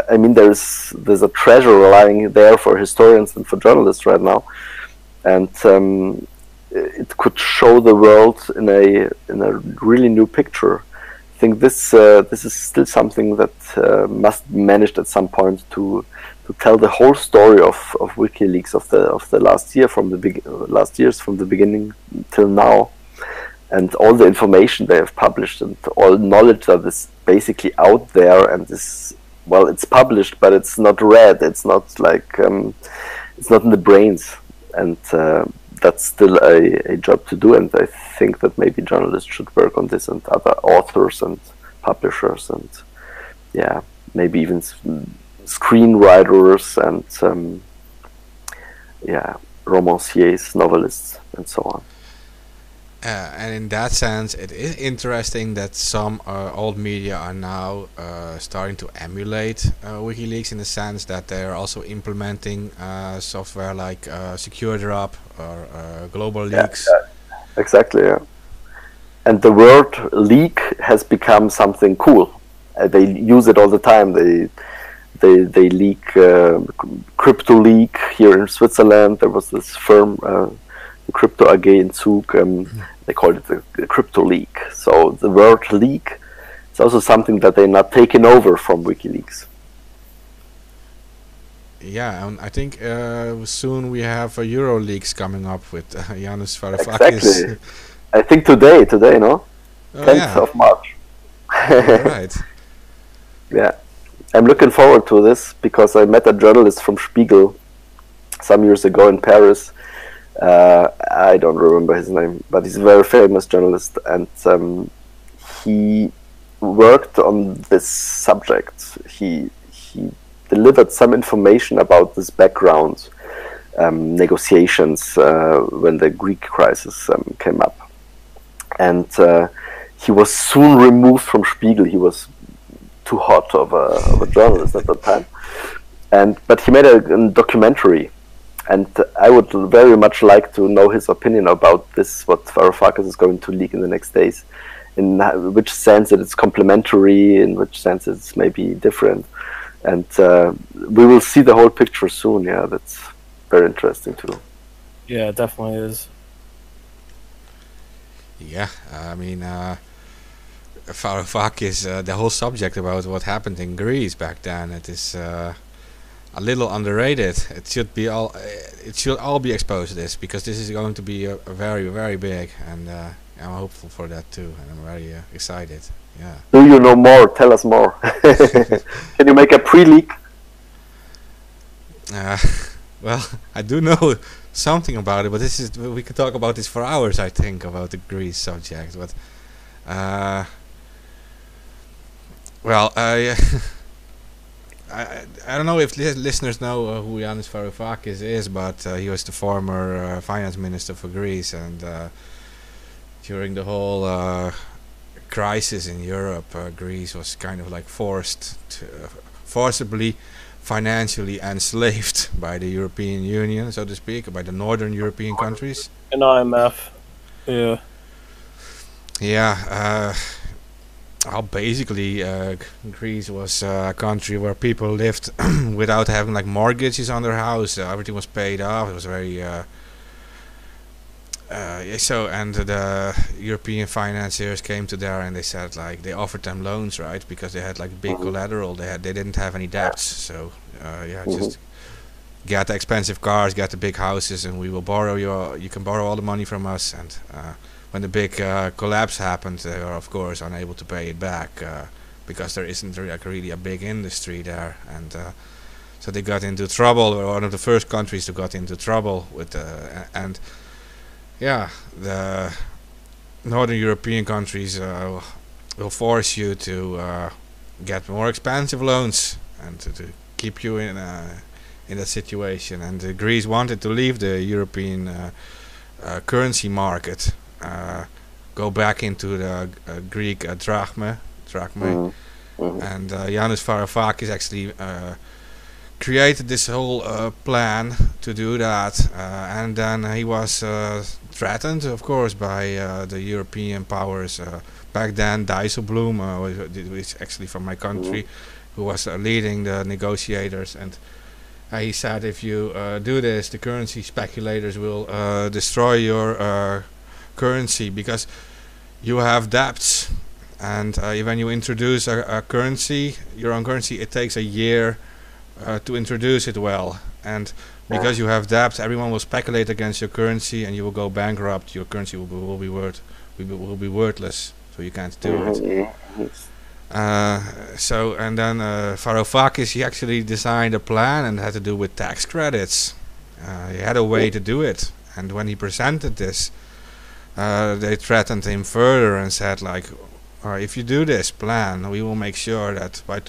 I mean, there's a treasure lying there for historians and for journalists right now, and it could show the world in a really new picture. I think this is still something that must be managed at some point to tell the whole story of WikiLeaks of the last year, from the beginning till now, and all the information they have published, and all knowledge that is basically out there, and is, well, it's published, but it's not read. It's not like it's not in the brains, and that's still a job to do. And I think that maybe journalists should work on this, and other authors and publishers, and yeah, maybe even screenwriters and romanciers, novelists, and so on. And in that sense, it is interesting that some old media are now starting to emulate WikiLeaks, in the sense that they are also implementing software like SecureDrop or Global Leaks. Yeah, exactly, yeah. And the word leak has become something cool. They use it all the time. They leak, crypto leak here in Switzerland. There was this firm, the Crypto AG in Zug. They called it the crypto leak. So the word leak is also something that they're not taking over from WikiLeaks. Yeah, and I think soon we have Euro leaks coming up with Yanis Varoufakis. Exactly. I think today, no? 10th of March. Right. Yeah. I'm looking forward to this, because I met a journalist from Spiegel some years ago in Paris. I don't remember his name, but he's a very famous journalist, and he worked on this subject. He delivered some information about this background negotiations when the Greek crisis came up, and he was soon removed from Spiegel. He was too hot of a journalist at that time, but he made a documentary. And I would very much like to know his opinion about this, what Varoufakis is going to leak in the next days. In which sense it is complementary, in which sense it's maybe different. And we will see the whole picture soon. Yeah, that's very interesting too. Yeah, it definitely is. Yeah, I mean, Varoufakis, the whole subject about what happened in Greece back then, it is a little underrated. It should all be exposed to this, because this is going to be a very, very big, and I'm hopeful for that too, and I'm very excited. Yeah. Do you know more? Tell us more. Can you make a pre-leak? Well, I do know something about it, but we could talk about this for hours, I think, about the Greece subject. But well, I don't know if listeners know who Yanis Varoufakis is, but he was the former finance minister for Greece, and during the whole crisis in Europe, Greece was kind of like forcibly financially enslaved by the European Union, so to speak, by the northern European countries. An IMF. Yeah. Yeah. Basically, Greece was a country where people lived without having like mortgages on their house. Everything was paid off. It was very and the European financiers came to there, and they said, like, they offered them loans, right, because they had like big collateral. They didn't have any debts, so just get the expensive cars, get the big houses, and we will borrow you can borrow all the money from us. And when the big collapse happened, they were of course unable to pay it back, because there isn't really a big industry there, and so they got into trouble. They were one of the first countries to got into trouble with and yeah, the northern European countries will force you to get more expensive loans, and to keep you in that situation. And Greece wanted to leave the European currency market, go back into the Greek drachma, and Yanis Varoufakis actually created this whole plan to do that, and then he was threatened, of course, by the European powers. Back then, Dijsselbloem, who is actually from my country, who was leading the negotiators, and he said, if you do this, the currency speculators will destroy your currency, because you have debts, and when you introduce a currency, your own currency, it takes a year to introduce it well, and because you have debts, everyone will speculate against your currency, and you will go bankrupt. Your currency will be worthless, so you can't do it. So, and then Varoufakis, he actually designed a plan, and had to do with tax credits. He had a way to do it, and when he presented this, they threatened him further and said, like, if you do this plan, we will make sure that by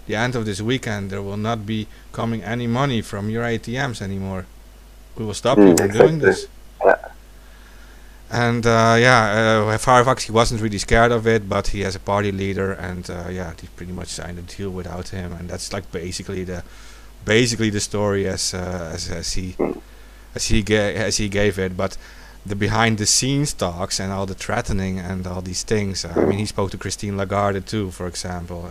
the end of this weekend there will not be coming any money from your ATMs anymore. We will stop you from doing this. And Varoufakis, he wasn't really scared of it, but he has a party leader, and he pretty much signed a deal without him, and that's like basically the story as he gave it. But the behind the scenes talks and all the threatening and all these things, I mean, he spoke to Christine Lagarde too, for example.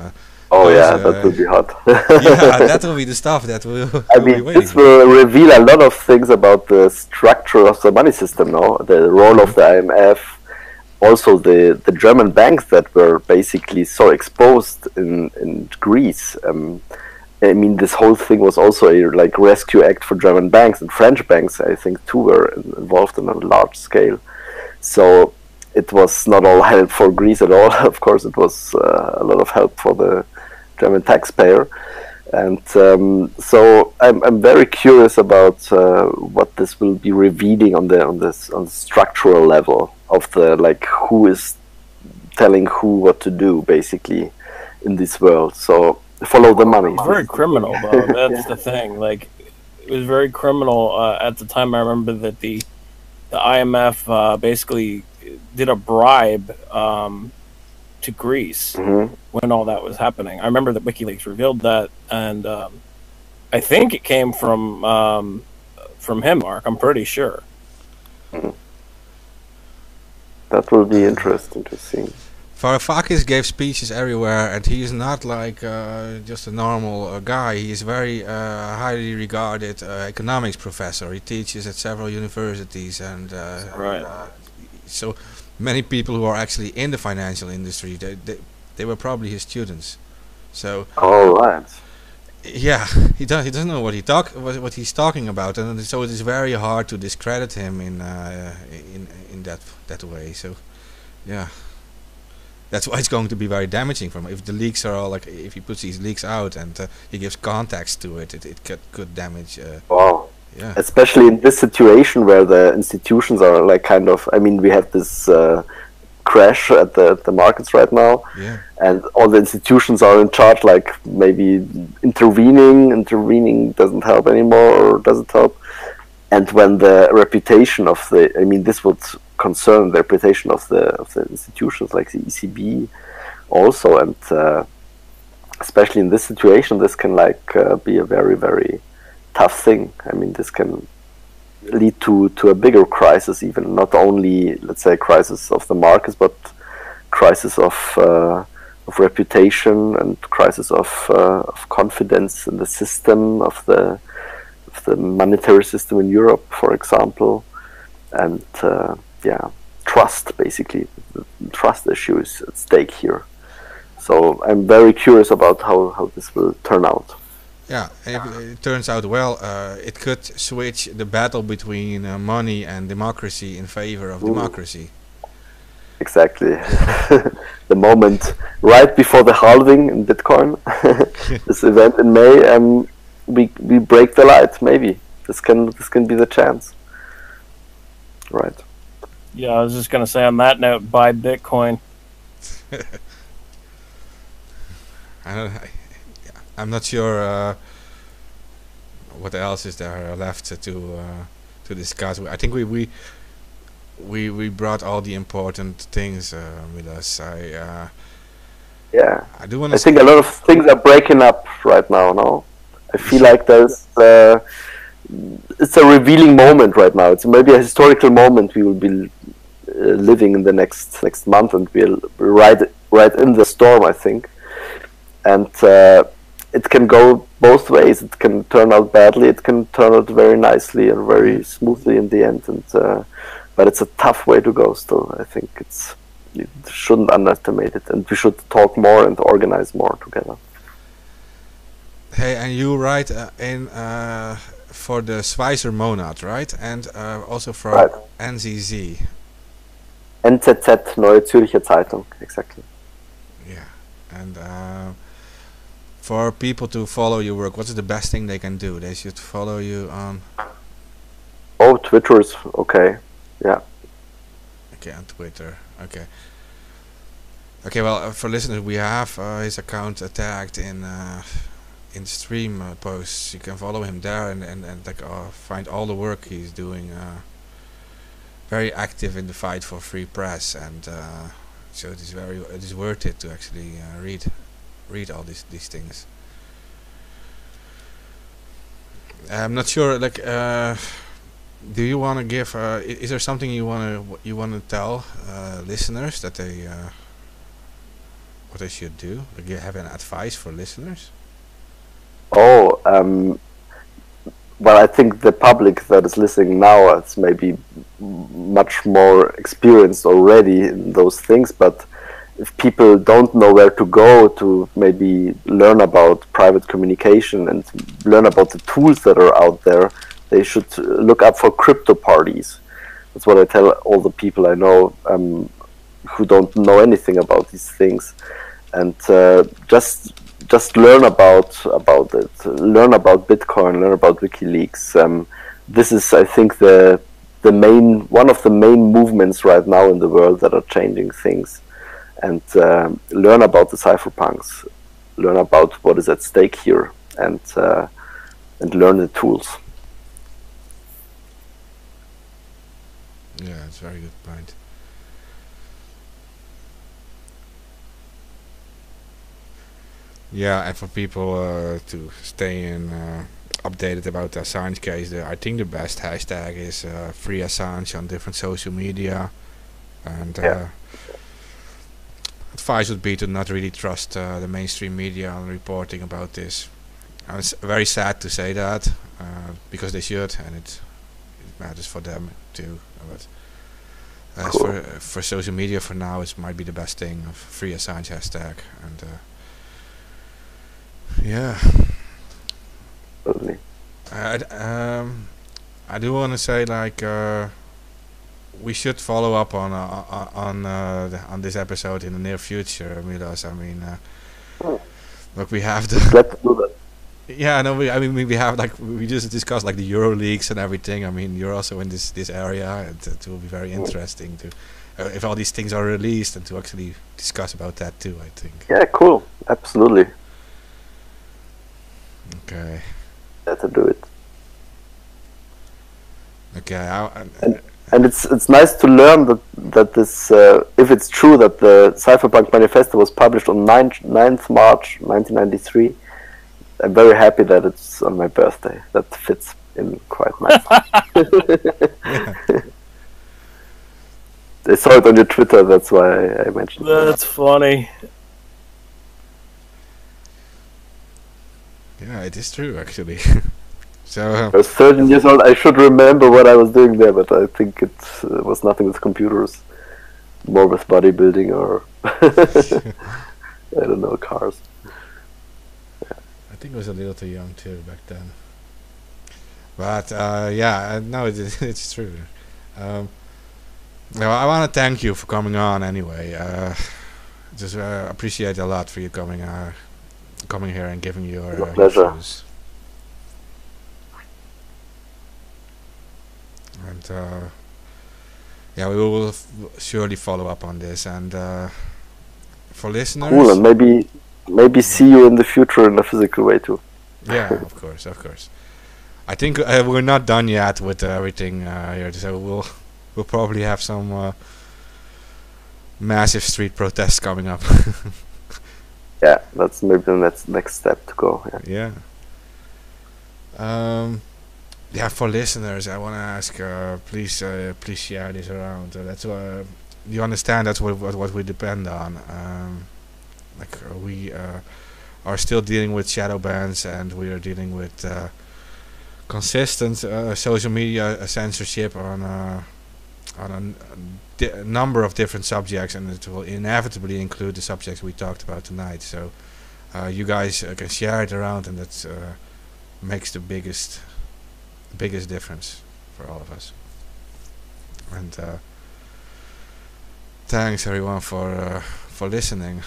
That would be hot. Yeah, that will be the stuff that will this will reveal a lot of things about the structure of the money system now, the role of the IMF, also the German banks that were basically so exposed in Greece. I mean, this whole thing was also a rescue act for German banks, and French banks, I think, too, were involved on a large scale. So it was not all help for Greece at all. Of course, it was a lot of help for the German taxpayer. And so I'm very curious about what this will be revealing on the structural level of the who is telling who what to do, basically, in this world. So follow the money. It's very criminal, though. That's the thing. It was very criminal at the time. I remember that the IMF basically did a bribe to Greece when all that was happening. I remember that WikiLeaks revealed that, and I think it came from him, Mark. I'm pretty sure. That will be interesting to see. Varoufakis gave speeches everywhere, and he is not like just a normal guy. He is very highly regarded economics professor. He teaches at several universities, and Right. so many people who are actually in the financial industry, they were probably his students. So All right. yeah, he doesn't know what he's talking about, and so it is very hard to discredit him in that way. So yeah. That's why it's going to be very damaging for him. If the leaks are all like, if he puts these leaks out and he gives context to it, it could damage. Wow. Yeah. Especially in this situation where the institutions are like kind of, I mean, we have this crash at the markets right now, Yeah. and all the institutions are in charge, like maybe intervening doesn't help anymore, or doesn't help. And when the reputation of the, I mean, this would concern the reputation of the institutions like the ECB also, and especially in this situation, this can like be a very, very tough thing. I mean, this can lead to a bigger crisis, even not only, let's say, crisis of the markets, but crisis of reputation and crisis of confidence in the system, of the monetary system in Europe, for example, and trust, basically. The trust issue is at stake here. So I'm very curious about how this will turn out. Yeah, if it turns out well, it could switch the battle between money and democracy in favor of democracy. Exactly. The moment right before the halving in Bitcoin, this event in May, we break the light. Maybe this can be the chance. Right. Yeah, I was just going to say on that note, buy Bitcoin. I'm not sure what else is there left to discuss. I think we brought all the important things with us. Yeah. I do want I to. think a lot of things are breaking up right now. No, I feel like there's. It's a revealing moment right now. It's maybe a historical moment we will be living in the next month, and we'll right in the storm, I think. And it can go both ways. It can turn out badly. It can turn out very nicely and very smoothly in the end. And but it's a tough way to go. Still, I think you shouldn't underestimate it, and we should talk more and organize more together. Hey, and you write for the Schweizer Monat, right? And also for Right. NZZ. NZZ, Neue Zürcher Zeitung, exactly. Yeah, and for people to follow your work, what's the best thing they can do? They should follow you on. Oh, Twitter is okay. Yeah. Okay, on Twitter. Okay. Okay, well, for listeners, we have his account tagged in stream posts. You can follow him there and like find all the work he's doing. Very active in the fight for free press, and so it is worth it to actually read all these things. I'm not sure. Like, do you want to give? Is there something you want to tell listeners that they what they should do? Like, you have an advice for listeners? Oh, well, I think the public that is listening now is maybe much more experienced already in those things, but if people don't know where to go to maybe learn about private communication and learn about the tools that are out there, they should look up for crypto parties. That's what I tell all the people I know who don't know anything about these things, and just learn about it. Learn about Bitcoin. Learn about WikiLeaks. This is, I think, one of the main movements right now in the world that are changing things. And learn about the cypherpunks. Learn about what is at stake here, and learn the tools. Yeah, that's a very good point. Yeah, and for people to stay updated about the Assange case, I think the best hashtag is free Assange on different social media, and advice would be to not really trust the mainstream media on reporting about this. It's very sad to say that, because they should, and it matters for them too. But as for social media, for now, it might be the best thing of free Assange hashtag, and yeah. Totally. I do want to say, like, we should follow up on this episode in the near future, Milosz. I mean, look, we have the. Let's do that. Yeah, no, we have, like, we just discussed, like, the Euro leaks and everything. I mean, you're also in this area, and it will be very interesting to, if all these things are released, and to actually discuss about that too, I think. Yeah, cool. Absolutely. Okay. Let's do it. Okay. And it's nice to learn that this, if it's true that the Cypherpunk Manifesto was published on 9th March 1993, I'm very happy that it's on my birthday. That fits in quite nicely. I saw it on your Twitter, that's why I mentioned it. That's funny. Yeah, it is true, actually. So I was 13 years old. I should remember what I was doing there, but I think it was nothing with computers, more with bodybuilding or I don't know, cars. I think I was a little too young too back then. But yeah, no, it's true. No, I want to thank you for coming on anyway. Just appreciate a lot for you coming here and giving your pleasure. views. And yeah, we will surely follow up on this. And for listeners, cool, and maybe see you in the future in a physical way too. Yeah, of course. I think we're not done yet with everything here, so we'll probably have some massive street protests coming up. Yeah, that's maybe the next step to go. Yeah. Yeah, for listeners, I want to ask, please share this around. That's you understand. That's what we depend on. Like we are still dealing with shadow bans, and we are dealing with consistent social media censorship on a number of different subjects, and it will inevitably include the subjects we talked about tonight. So you guys can share it around, and that makes the biggest difference for all of us. And thanks everyone for listening.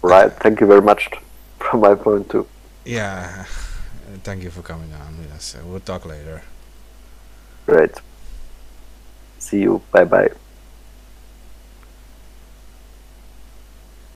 Right, thank you very much from my point too. Yeah, thank you for coming on. Yes, we'll talk later. Great. See you. Bye bye.